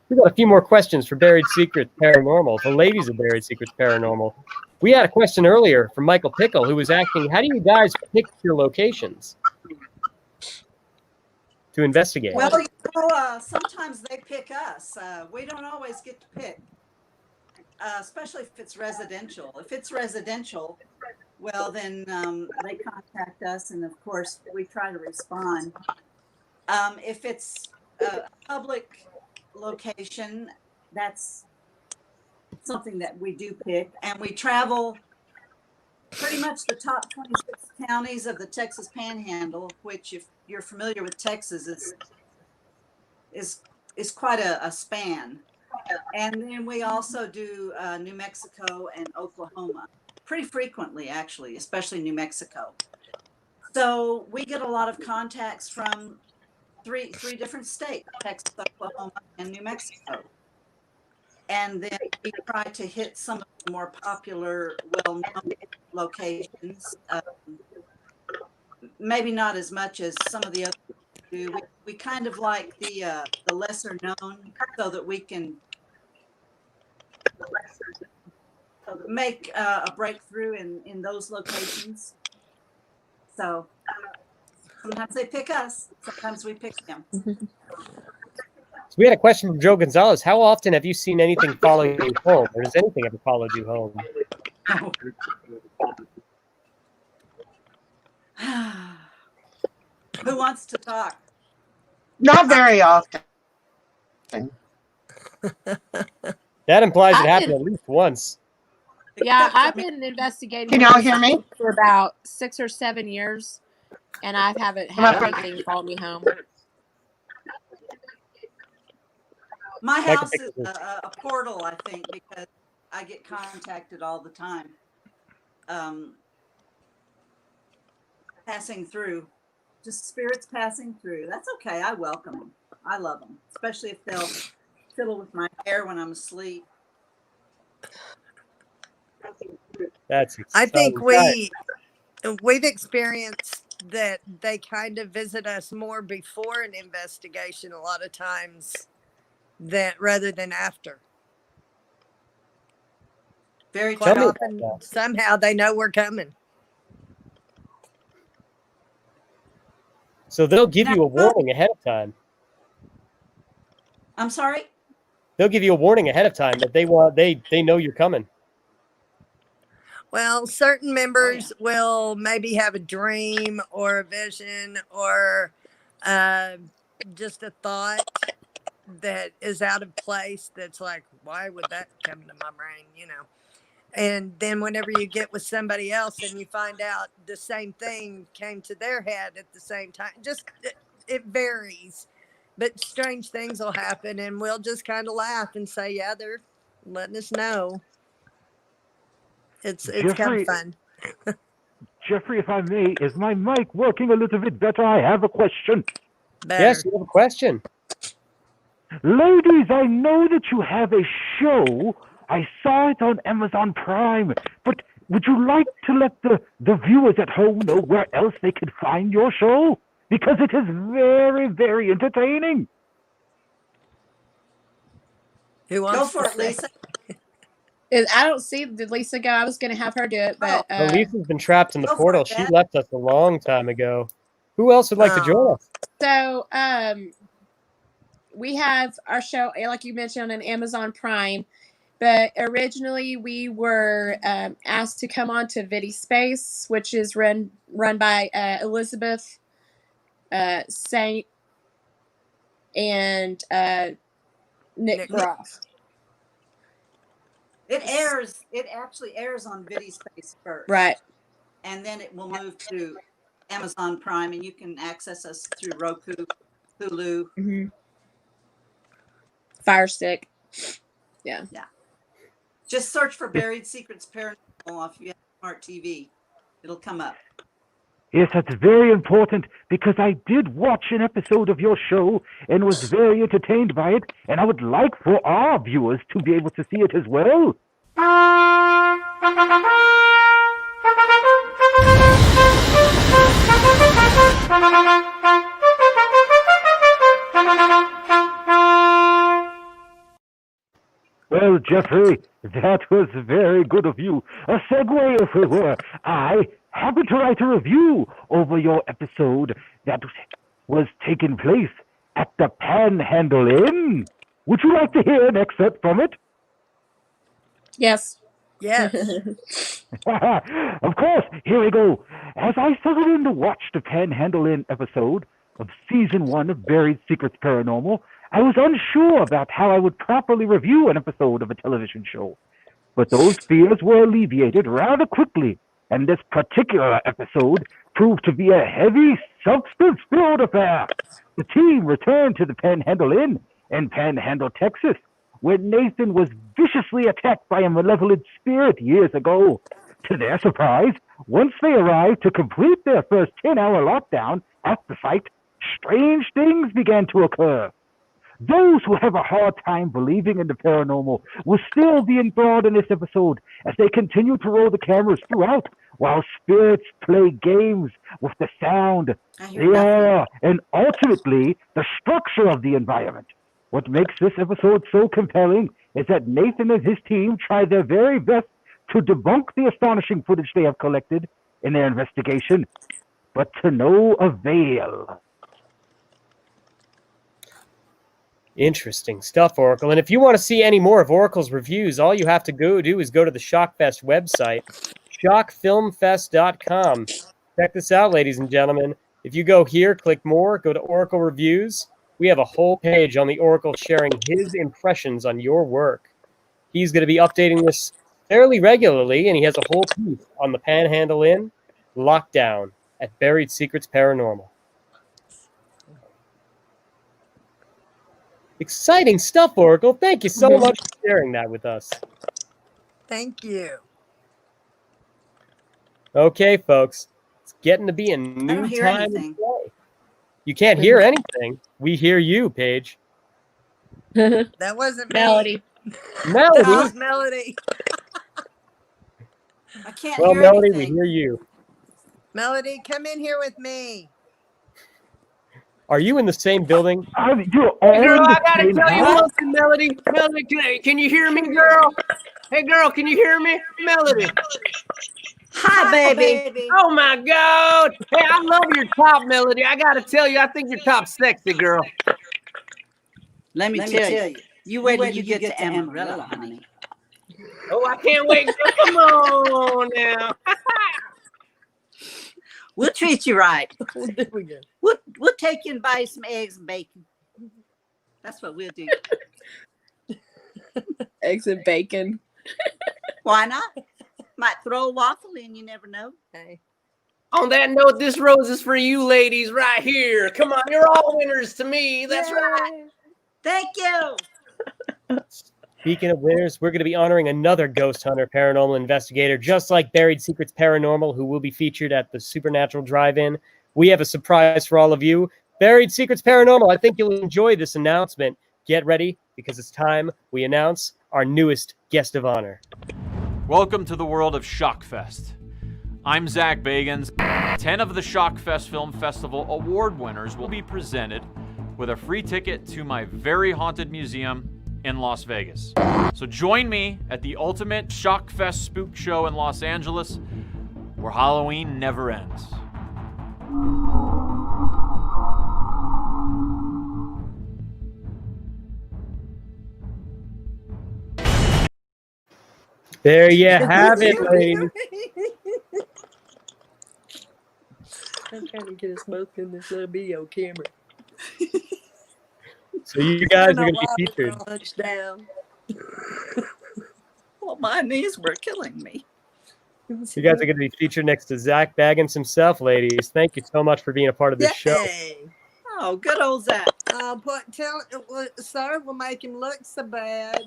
We've got a few more questions for Buried Secrets Paranormal, the ladies of Buried Secrets Paranormal. We had a question earlier from Michael Pickle who was asking, how do you guys pick your locations to investigate? Well, sometimes they pick us. We don't always get to pick, especially if it's residential. If it's residential, well, then they contact us, and of course, we try to respond. If it's a public location, that's something that we do pick, and we travel pretty much the top 26 counties of the Texas Panhandle, which, if you're familiar with Texas, is quite a span. And then we also do New Mexico and Oklahoma pretty frequently, actually, especially New Mexico. So we get a lot of contacts from three different states: Texas, Oklahoma, and New Mexico. And then we try to hit some of the more popular, well-known locations. Maybe not as much as some of the others do. We kind of like the lesser known, so that we can make a breakthrough in those locations. So sometimes they pick us, sometimes we pick them. So we had a question from Joe Gonzalez. How often have you seen anything following you home, or has anything ever followed you home? Who wants to talk? Not very often. That implies it happened at least once. Yeah, I've been investigating. Can y'all hear me? For about 6 or 7 years, and I haven't had anything follow me home. My house is a portal, I think, because I get contacted all the time. Passing through, just spirits passing through. That's okay. I welcome them. I love them, especially if they'll fiddle with my hair when I'm asleep. That's I think we've experienced that they kind of visit us more before an investigation a lot of times rather than after. Very quite true. often, somehow they know we're coming. So they'll give you a warning ahead of time. I'm sorry? They'll give you a warning ahead of time that they know you're coming. Well, certain members will maybe have a dream or a vision or just a thought that is out of place. That's like, why would that come to my brain? And then whenever you get with somebody else and you find out the same thing came to their head at the same time, just it varies. But strange things will happen, and we'll just kind of laugh and say, yeah, they're letting us know. It's kind of fun. Jeffrey, if I may, is my mic working a little bit better? I have a question. Yes, you have a question. Ladies, I know that you have a show. I saw it on Amazon Prime. But would you like to let the viewers at home know where else they could find your show? Because it is very, very entertaining. Who wants Go for to it, say? Lisa. I don't see. Did Lisa go? I was going to have her do it, but Lisa's been trapped in the Go for portal. it, She Beth. left us a long time ago. Who else would like to join us? so we have our show, like you mentioned, on Amazon Prime. But originally, we were asked to come on to Vidi Space, which is run by Elizabeth Saint and Nick Groff. It actually airs on Vidi Space first. Right. And then it will move to Amazon Prime, and you can access us through Roku, Hulu. Mm-hmm. Fire Stick. Yeah. Yeah. Just search for Buried Secrets Paranormal if you have smart TV. It'll come up. Yes, that's very important because I did watch an episode of your show and was very entertained by it, and I would like for our viewers to be able to see it as well. Well, Jeffrey, that was very good of you. A segue, if it were. I happened to write a review over your episode that was taking place at the Panhandle Inn. Would you like to hear an excerpt from it? Yes. Yes. Of course, here we go. As I settled in to watch the Panhandle Inn episode of Season 1 of Buried Secrets Paranormal, I was unsure about how I would properly review an episode of a television show. But those fears were alleviated rather quickly, and this particular episode proved to be a heavy, substance-filled affair. The team returned to the Panhandle Inn in Panhandle, Texas, where Nathan was viciously attacked by a malevolent spirit years ago. To their surprise, once they arrived to complete their first 10-hour lockdown at the site, strange things began to occur. Those who have a hard time believing in the paranormal will still be enthralled in this episode as they continue to roll the cameras throughout while spirits play games with the sound, the air, and ultimately the structure of the environment. What makes this episode so compelling is that Nathan and his team try their very best to debunk the astonishing footage they have collected in their investigation, but to no avail. Interesting stuff, Oracle. And if you want to see any more of Oracle's reviews, all you have to do is go to the Shockfest website, shockfilmfest.com. Check this out, ladies and gentlemen. If you go here, click more, go to Oracle Reviews, we have a whole page on the Oracle sharing his impressions on your work. He's going to be updating this fairly regularly, and he has a whole piece on the Panhandle Inn lockdown at Buried Secrets Paranormal. Exciting stuff, Oracle. Thank you so much for sharing that with us. Thank you. Okay, folks. It's getting to be a new time to play. You can't hear anything. We hear you, Paige. That wasn't Melody. Melody. That was Melody. I can't Well, hear Melody, anything. we hear you. Melody, come in here with me. Are you in the same building? Girl, I gotta tell you something, Melody. Melody, can you hear me, girl? Hey, girl, can you hear me? Melody. Hi, baby. Oh, my God. Hey, I love your top, Melody. I gotta tell you, I think your top's sexy, girl. Let me tell you. You wait till you get to Amarillo, honey. Oh, I can't wait. Come on now. We'll treat you right. There we go. We'll take you and buy you some eggs and bacon. That's what we'll do. Eggs and bacon. Why not? Might throw a waffle in, you never know. Hey. On that note, this rose is for you ladies right here. Come on, you're all winners to me. That's right. Thank you. Speaking of winners, we're going to be honoring another ghost hunter, paranormal investigator, just like Buried Secrets Paranormal, who will be featured at the Supernatural Drive-In. We have a surprise for all of you. Buried Secrets Paranormal, I think you'll enjoy this announcement. Get ready, because it's time we announce our newest guest of honor. Welcome to the world of Shockfest. I'm Zach Bagans. 10 of the Shockfest Film Festival award winners will be presented with a free ticket to my very haunted museum in Las Vegas. So join me at the ultimate Shockfest spook show in Los Angeles, where Halloween never ends. There you have it, ladies. I'm trying to get us both in this little video camera. So you guys are going to be featured. Down. Well, my knees were killing me. You guys are going to be featured next to Zach Baggins himself, ladies. Thank you so much for being a part of this show. Oh, good old Zach. Sir, we'll make him look so bad.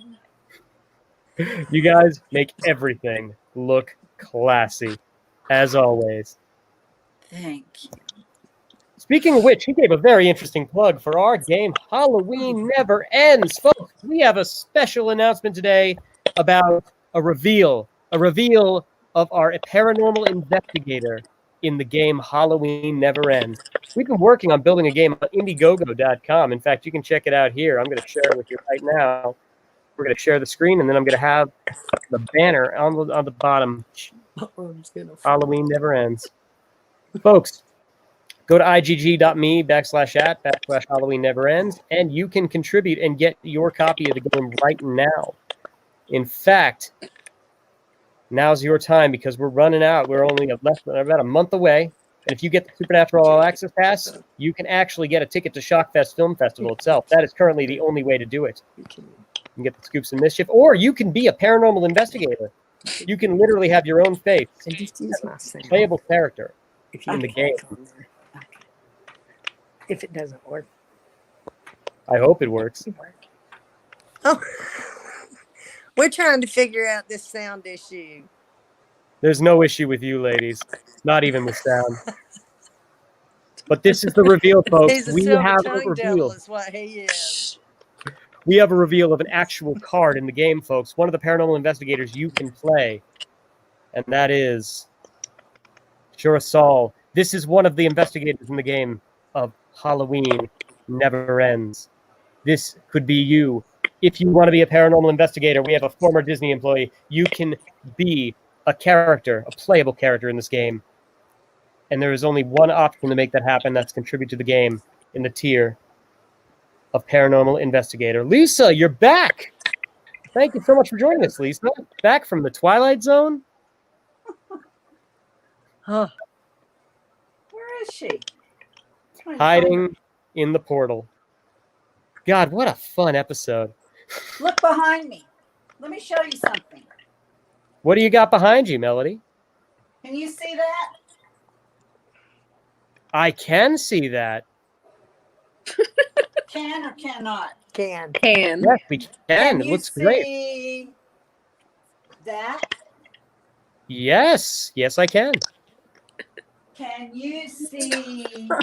You guys make everything look classy, as always. Thank you. Speaking of which, he gave a very interesting plug for our game, Halloween Never Ends. Folks, we have a special announcement today about a reveal of our paranormal investigator in the game Halloween Never Ends. We've been working on building a game on Indiegogo.com. In fact, you can check it out here. I'm going to share it with you right now. We're going to share the screen, and then I'm going to have the banner on the bottom. Halloween Never Ends. Folks, go to igg.me/Halloween Never Ends, and you can contribute and get your copy of the game right now. In fact, now's your time because we're running out. We're only less than about a month away. And if you get the Supernatural All Access Pass, you can actually get a ticket to Shockfest Film Festival itself. That is currently the only way to do it. You can get the Scoops and Mischief, or you can be a paranormal investigator. You can literally have your own face, playable character in the game. If it doesn't work. I hope it works. Oh. We're trying to figure out this sound issue. There's no issue with you, ladies. Not even the sound. But this is the reveal, folks. We have a reveal. Is what he is. We have a reveal of an actual card in the game, folks. One of the paranormal investigators you can play. And that is Shurasal. This is one of the investigators in the game of Halloween Never Ends. This could be you. If you want to be a paranormal investigator, we have a former Disney employee. You can be a character, a playable character in this game. And there is only one option to make that happen. That's contribute to the game in the tier of paranormal investigator. Lisa, you're back. Thank you so much for joining us, Lisa. Back from the Twilight Zone. Where is she? Hiding in the portal. God, what a fun episode. Look behind me. Let me show you something. What do you got behind you, Melody? Can you see that? I can see that. Can or cannot? Can. Yes, we can. It looks great. See that? Yes. Yes, I can. Can you see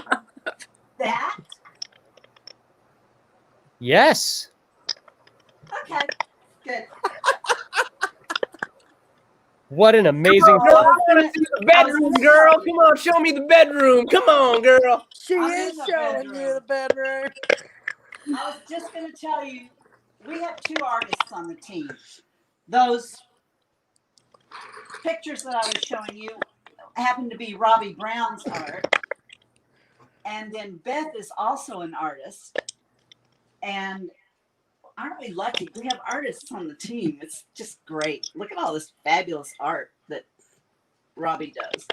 that? Yes. Okay, good. What an amazing... I want to see the bedroom, girl. Come on, show me the bedroom. Come on, girl. She is showing you the bedroom. I was just going to tell you, we have two artists on the team. Those pictures that I was showing you happen to be Robbie Brown's art. And then Beth is also an artist. And aren't we lucky? We have artists on the team. It's just great. Look at all this fabulous art that Robbie does.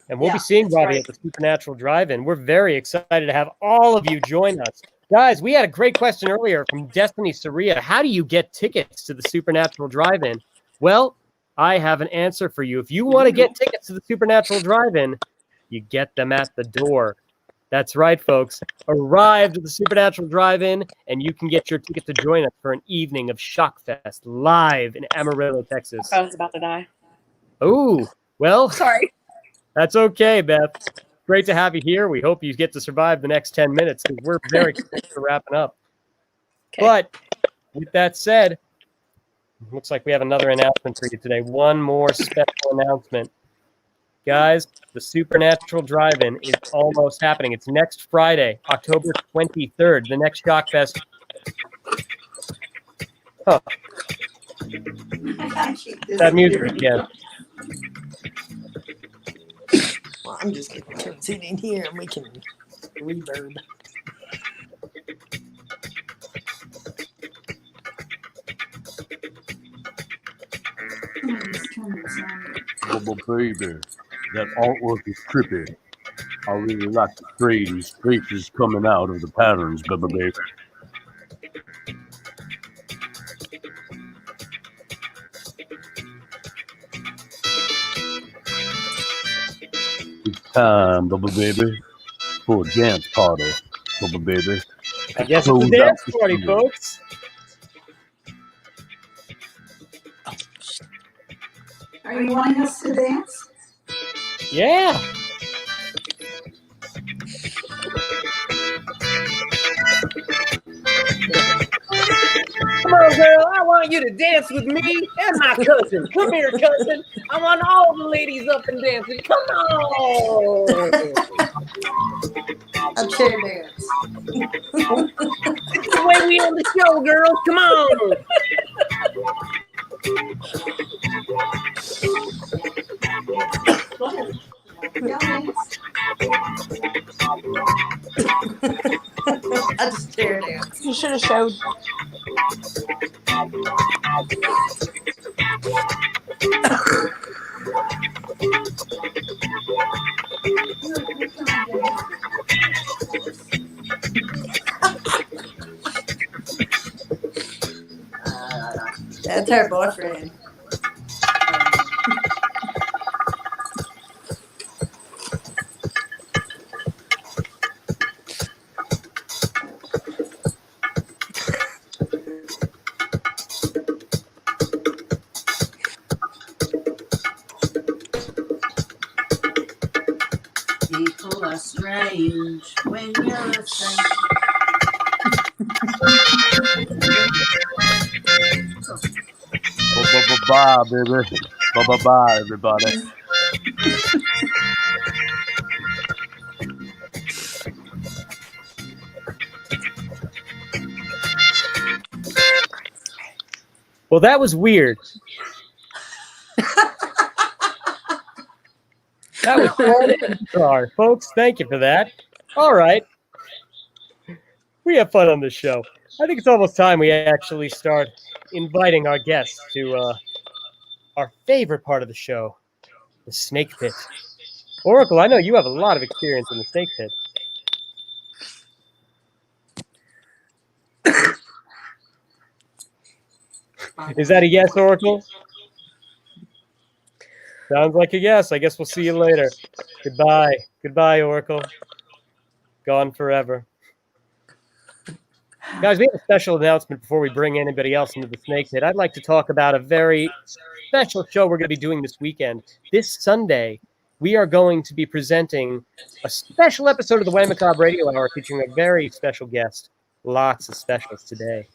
And we'll be seeing Robbie at the Supernatural Drive-In. We're very excited to have all of you join us. Guys, we had a great question earlier from Destiny Saria. How do you get tickets to the Supernatural Drive-In? Well, I have an answer for you. If you want to get tickets to the Supernatural Drive-In, you get them at the door. That's right, folks. Arrive to the Supernatural Drive-In, and you can get your ticket to join us for an evening of Shockfest live in Amarillo, Texas. I was about to die. Oh, well. Sorry. That's okay, Beth. Great to have you here. We hope you get to survive the next 10 minutes because we're very close to wrapping up. Okay. But with that said, looks like we have another announcement for you today. One more special announcement. Guys, the Supernatural Drive-In is almost happening. It's next Friday, October 23rd, the next Shockfest Huh. That music Disappearing. again. Well, I'm just going to turn it in here and we can reverb. But baby, that artwork is trippy. I really like the strange faces coming out of the patterns, baby. It's time, baby, for a dance party, baby. I guess it's a Close dance out the party, studio. folks. Are you wanting us to dance? Yeah. Come on, girl. I want you to dance with me and my cousin. Come here, cousin. I want all the ladies up and dancing. Come on. A chair dance. It's the way we end the show, girls. Come on. A chair dance. You should have showed. That's her boyfriend. People are strange when you're a stranger. Bye, baby. Bye, everybody. Well, that was weird. That was fun. Folks, thank you for that. All right. We have fun on this show. I think it's almost time we actually start inviting our guests to our favorite part of the show, the snake pit. Oracle, I know you have a lot of experience in the snake pit. Is that a yes, Oracle? Sounds like a yes. I guess we'll see you later. Goodbye. Goodbye, Oracle. Gone forever. Guys, we have a special announcement before we bring anybody else into the snake pit. I'd like to talk about a very special show we're going to be doing this weekend. This Sunday, we are going to be presenting a special episode of the Wang Macabre Radio Hour featuring a very special guest. Lots of specials today.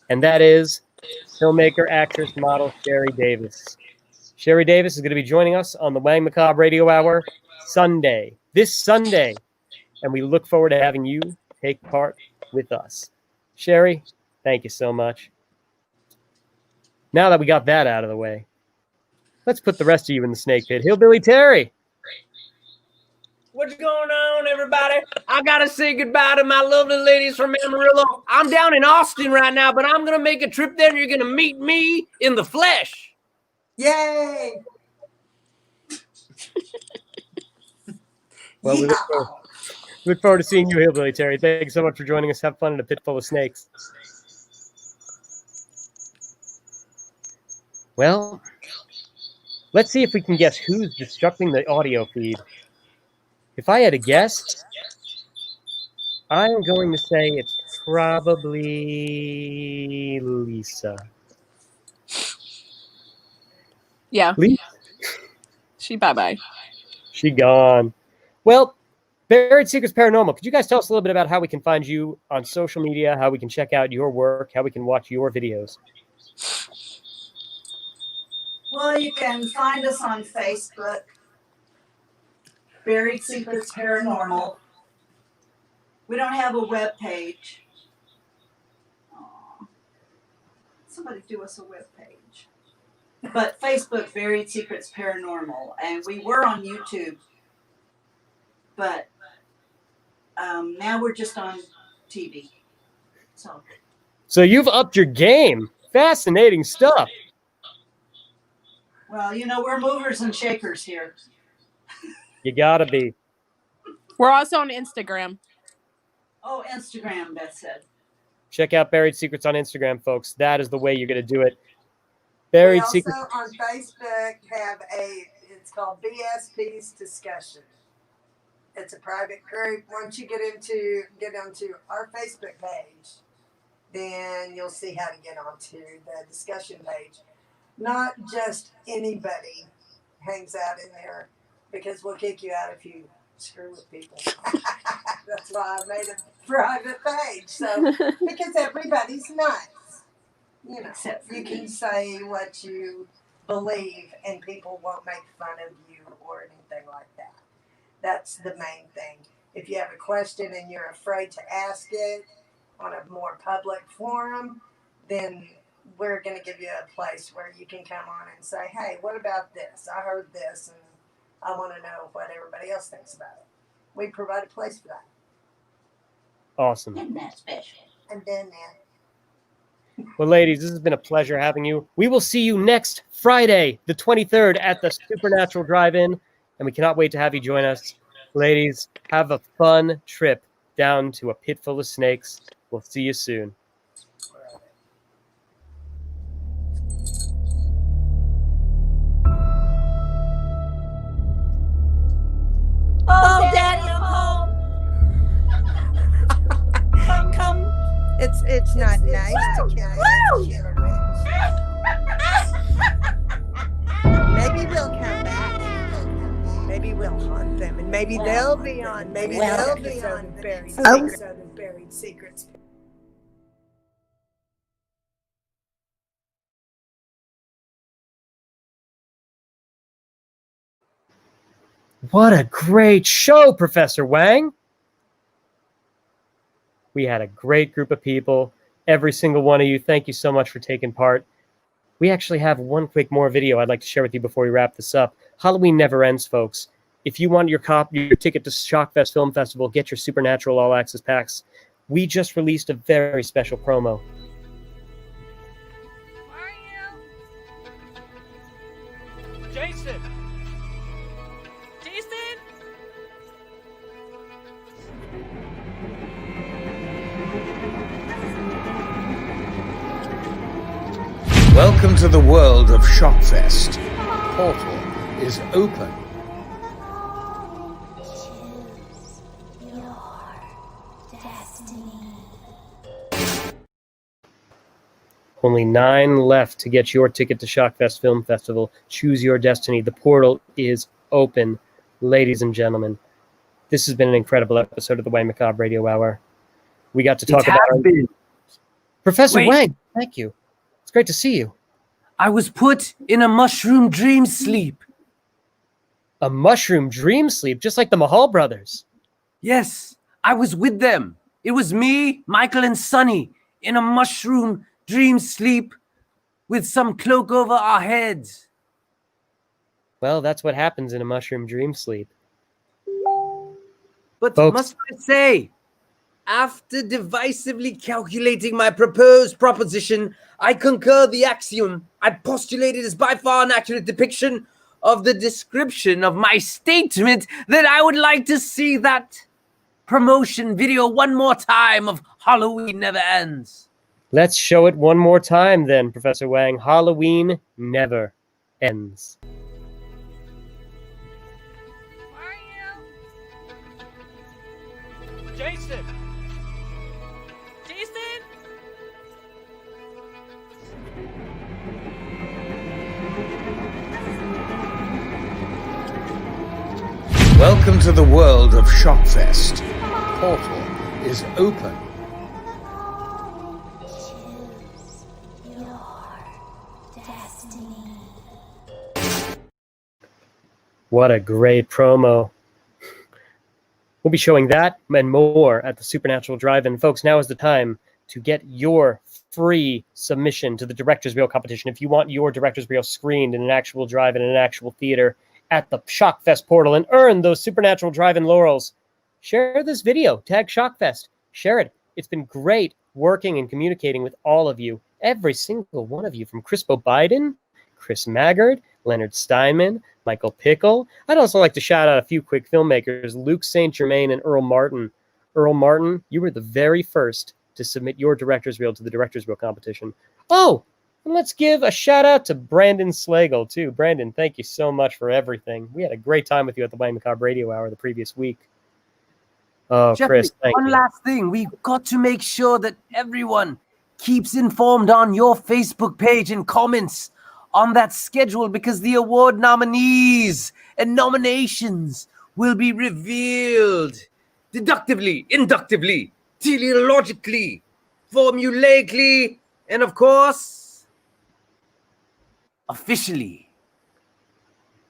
And that is filmmaker, actress, model Sherry Davis. Sherry Davis is going to be joining us on the Wang Macabre Radio Hour Sunday, this Sunday. And we look forward to having you take part with us. Sherry, thank you so much. Now that we got that out of the way, let's put the rest of you in the snake pit. Hillbilly Terry. What's going on, everybody? I gotta say goodbye to my lovely ladies from Amarillo. I'm down in Austin right now, but I'm gonna make a trip there and you're gonna meet me in the flesh. Yay! Well, we look forward to seeing you, Hillbilly Terry. Thanks so much for joining us. Have fun in a pit full of snakes. Well, let's see if we can guess who's disrupting the audio feed. If I had a guess, I'm going to say it's probably Lisa. Yeah. Lisa? She bye-bye. She gone. Well, Buried Secrets Paranormal, could you guys tell us a little bit about how we can find you on social media, how we can check out your work, how we can watch your videos? Well, you can find us on Facebook, Buried Secrets Paranormal. We don't have a web page. somebody do us a web page. But Facebook, Buried Secrets Paranormal, and we were on YouTube, but now we're just on TV. So you've upped your game. Fascinating stuff. Well, you know, we're movers and shakers here. You gotta be. We're also on Instagram. Oh, Instagram, Beth said. Check out Buried Secrets on Instagram, folks. That is the way you're gonna do it. We Buried also Secrets. on Facebook have it's called BSP's Discussion. It's a private group. Once you get onto our Facebook page, then you'll see how to get onto the discussion page. Not just anybody hangs out in there, because we'll kick you out if you screw with people. That's why I made a private page. So because everybody's nice. You know, you can say what you believe and people won't make fun of you or anything like that. That's the main thing. If you have a question and you're afraid to ask it on a more public forum, then we're going to give you a place where you can come on and say, hey, what about this? I heard this and I want to know what everybody else thinks about it. We provide a place for that. Awesome. Isn't that special? And then that. Well, ladies, this has been a pleasure having you. We will see you next Friday, the 23rd, at the Supernatural Drive-In, and we cannot wait to have you join us. Ladies, have a fun trip down to a pit full of snakes. We'll see you soon. Oh, Daddy, I'm home. Come. It's not nice to kill Maybe we'll come back. Maybe we'll haunt them, and maybe they'll be on. Maybe they'll be on Buried Secrets. What a great show, Professor Wang. We had a great group of people. Every single one of you, thank you so much for taking part. We actually have one quick more video I'd like to share with you before we wrap this up. Halloween never ends, folks. If you want your ticket to Shockfest Film Festival, get your Supernatural All Access packs. We just released a very special promo. Jason! Welcome to the world of Shockfest. Portal is open. Only 9 left to get your ticket to Shockfest Film Festival. Choose your destiny. The portal is open. Ladies and gentlemen, this has been an incredible episode of the Wang Macabre Radio Hour. We got to talk about Professor Wang. Thank you. It's great to see you. I was put in a mushroom dream sleep. A mushroom dream sleep, just like the Mahal brothers. Yes, I was with them. It was me, Michael, and Sonny in a mushroom dream sleep with some cloak over our heads. Well, that's what happens in a mushroom dream sleep. But Folks, must I say, after divisively calculating my proposed proposition, I concur the axiom I postulated is by far an accurate depiction of the description of my statement that I would like to see that promotion video one more time of Halloween Never Ends. let's show it one more time then, Professor Wang. Halloween never ends. Jason! Welcome to the world of Shockfest. Portal is open. What a great promo. We'll be showing that and more at the Supernatural Drive-In. Folks, now is the time to get your free submission to the Director's Reel competition. If you want your Director's Reel screened in an actual drive-in, in an actual theater at the Shockfest portal and earn those supernatural drive-in laurels, share this video, tag Shockfest, share it. It's been great working and communicating with all of you, every single one of you, from Crispo Biden, Chris Maggard, Leonard Steinman, Michael Pickle. I'd also like to shout out a few quick filmmakers, Luke St. Germain and Earl Martin. Earl Martin, you were the very first to submit your Director's Reel to the Director's Reel competition. Oh, and let's give a shout out to Brandon Slagle, too. Brandon, thank you so much for everything. We had a great time with you at the Wang Macabre Radio Hour the previous week. Oh, Jeffrey, Chris, thank one you. last thing. We've got to make sure that everyone keeps informed on your Facebook page and comments on that schedule, because the award nominees and nominations will be revealed deductively, inductively, teleologically, formulaically, and of course, officially.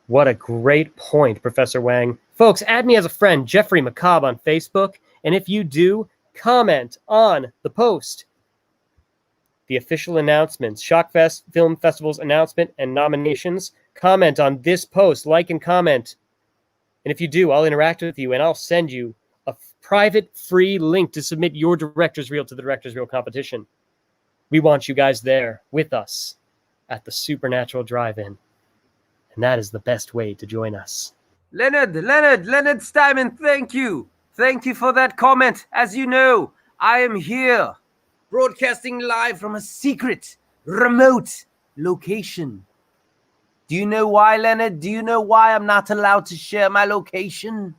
What a great point, Professor Wang. Folks, add me as a friend, Jeffrey Macabre, on Facebook, and if you do, comment on the post. The official announcements, Shockfest Film Festival's announcement and nominations. Comment on this post, like and comment. And if you do, I'll interact with you and I'll send you a private, free link to submit your Director's Reel to the Director's Reel competition. We want you guys there with us at the Supernatural Drive-In. And that is the best way to join us. Leonard Steinman, thank you. Thank you for that comment. As you know, I am here, broadcasting live from a secret, remote location. Do you know why, Leonard? Do you know why I'm not allowed to share my location?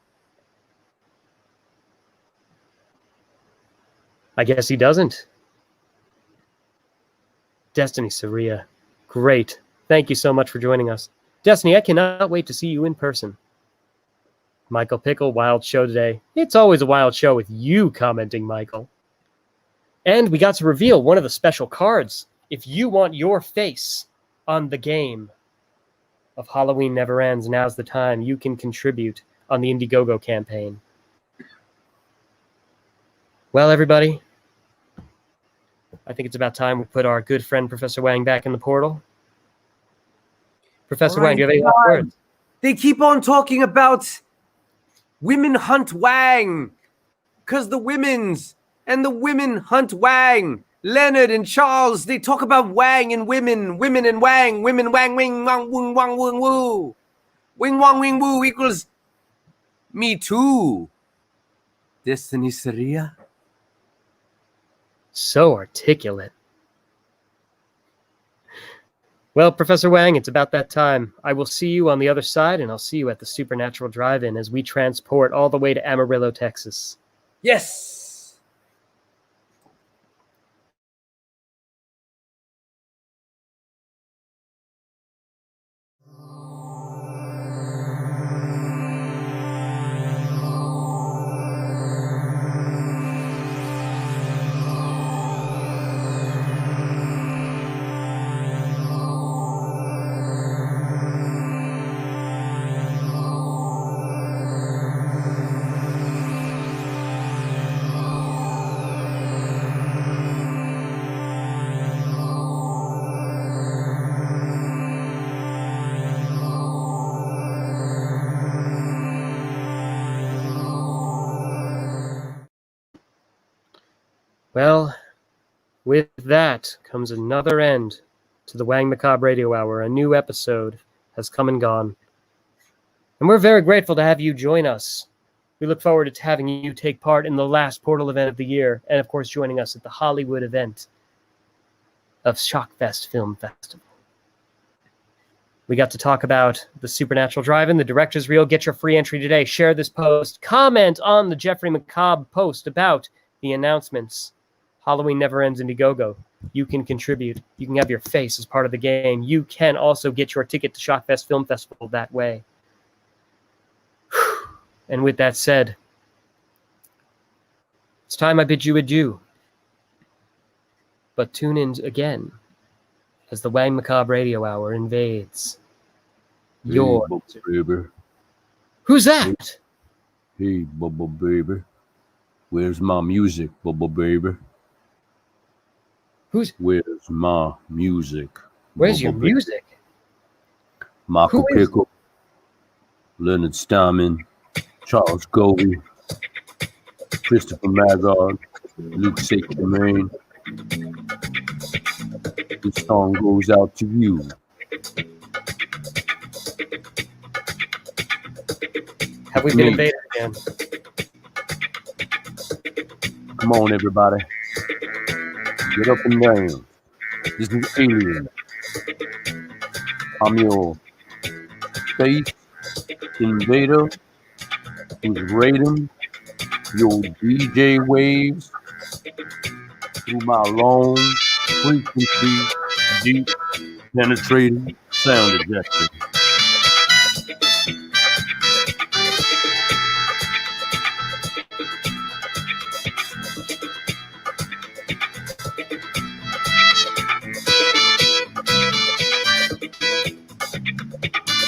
I guess he doesn't. Destiny Saria, great. Thank you so much for joining us. Destiny, I cannot wait to see you in person. Michael Pickle, wild show today. It's always a wild show with you commenting, Michael. And we got to reveal one of the special cards. If you want your face on the game of Halloween Never Ends, now's the time. You can contribute on the Indiegogo campaign. Well, everybody, I think it's about time we put our good friend Professor Wang back in the portal. Professor Wang, do you have any last words? They keep on talking about women hunt Wang, because the women hunt Wang. Leonard and Charles, they talk about Wang and women and Wang, women, Wang, wing, wang, wing, wang, wing, woo. Wing, wang, wing, woo equals me too. Destiny Saria. So articulate. Well, Professor Wang, it's about that time. I will see you on the other side, and I'll see you at the Supernatural Drive-In as we transport all the way to Amarillo, Texas. Yes. Well, with that comes another end to the Wang Macabre Radio Hour. A new episode has come and gone. And we're very grateful to have you join us. We look forward to having you take part in the last Portal event of the year, and of course joining us at the Hollywood event of Shockfest Film Festival. We got to talk about the Supernatural Drive-In, the Director's Reel. Get your free entry today. Share this post. Comment on the Jeffrey Macabre post about the announcements. Halloween Never Ends Indiegogo. You can contribute. You can have your face as part of the game. You can also get your ticket to Shockfest Film Festival that way. And with that said, it's time I bid you adieu. But tune in again as the Wang Macabre Radio Hour invades your... Hey, baby. Who's that? Hey, Bubba Baby. Where's my music, Bubba Baby? Where's my music? Where's your music? Michael Pickle, Leonard Steinman, Charles Govey, Christopher Maggard, Luke Saint-Germain. This song goes out to you. Have we been invaded again? Come on, everybody. Get up and down. This is Alien. I'm your space invader who's raiding your DJ waves through my long frequency, deep, penetrating sound ejector.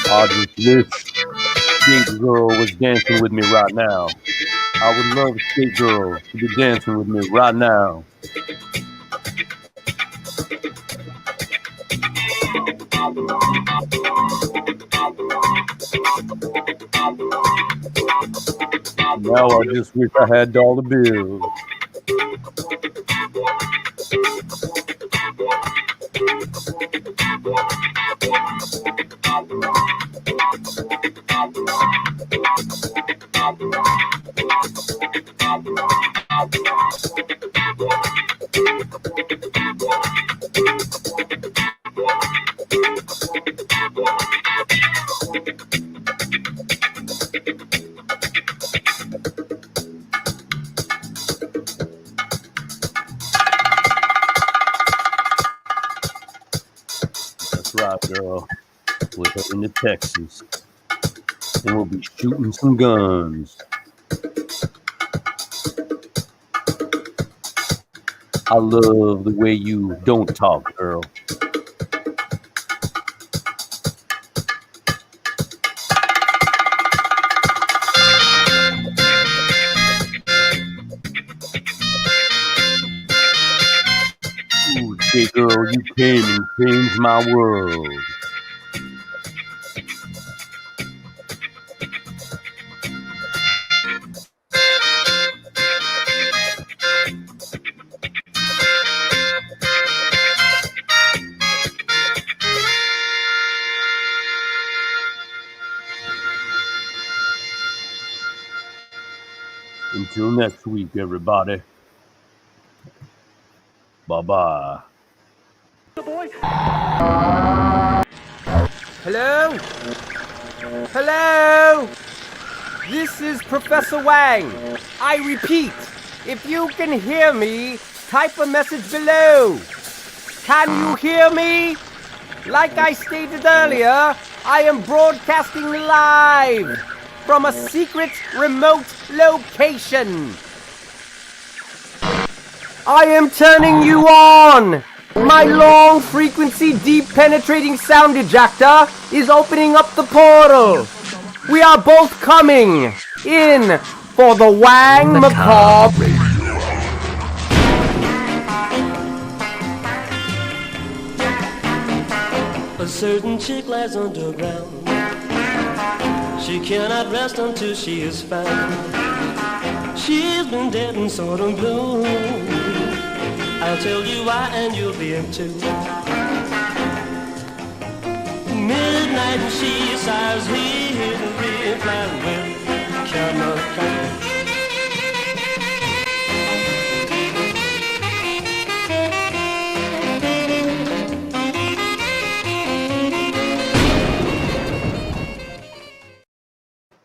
I just wish Skate Girl was dancing with me right now. I would love Skate Girl to be dancing with me right now. Now I just wish I had dollar bills. That's right, girl. We're heading to Texas. And we'll be shooting some guns. I love the way you don't talk, girl. Ooh, hey girl, you came and changed my world. Until next week, everybody. Bye-bye. Hello? Hello? This is Professor Wang. I repeat, if you can hear me, type a message below. Can you hear me? Like I stated earlier, I am broadcasting live from a secret remote location. I am turning you on! My long frequency deep penetrating sound ejector is opening up the portal. We are both coming in for the Wang Macabre. A certain chick lies underground. She cannot rest until she is found. She's been dead and sort of blue. I'll tell you why and you'll be in too. Midnight and she sighs, he hit the reply.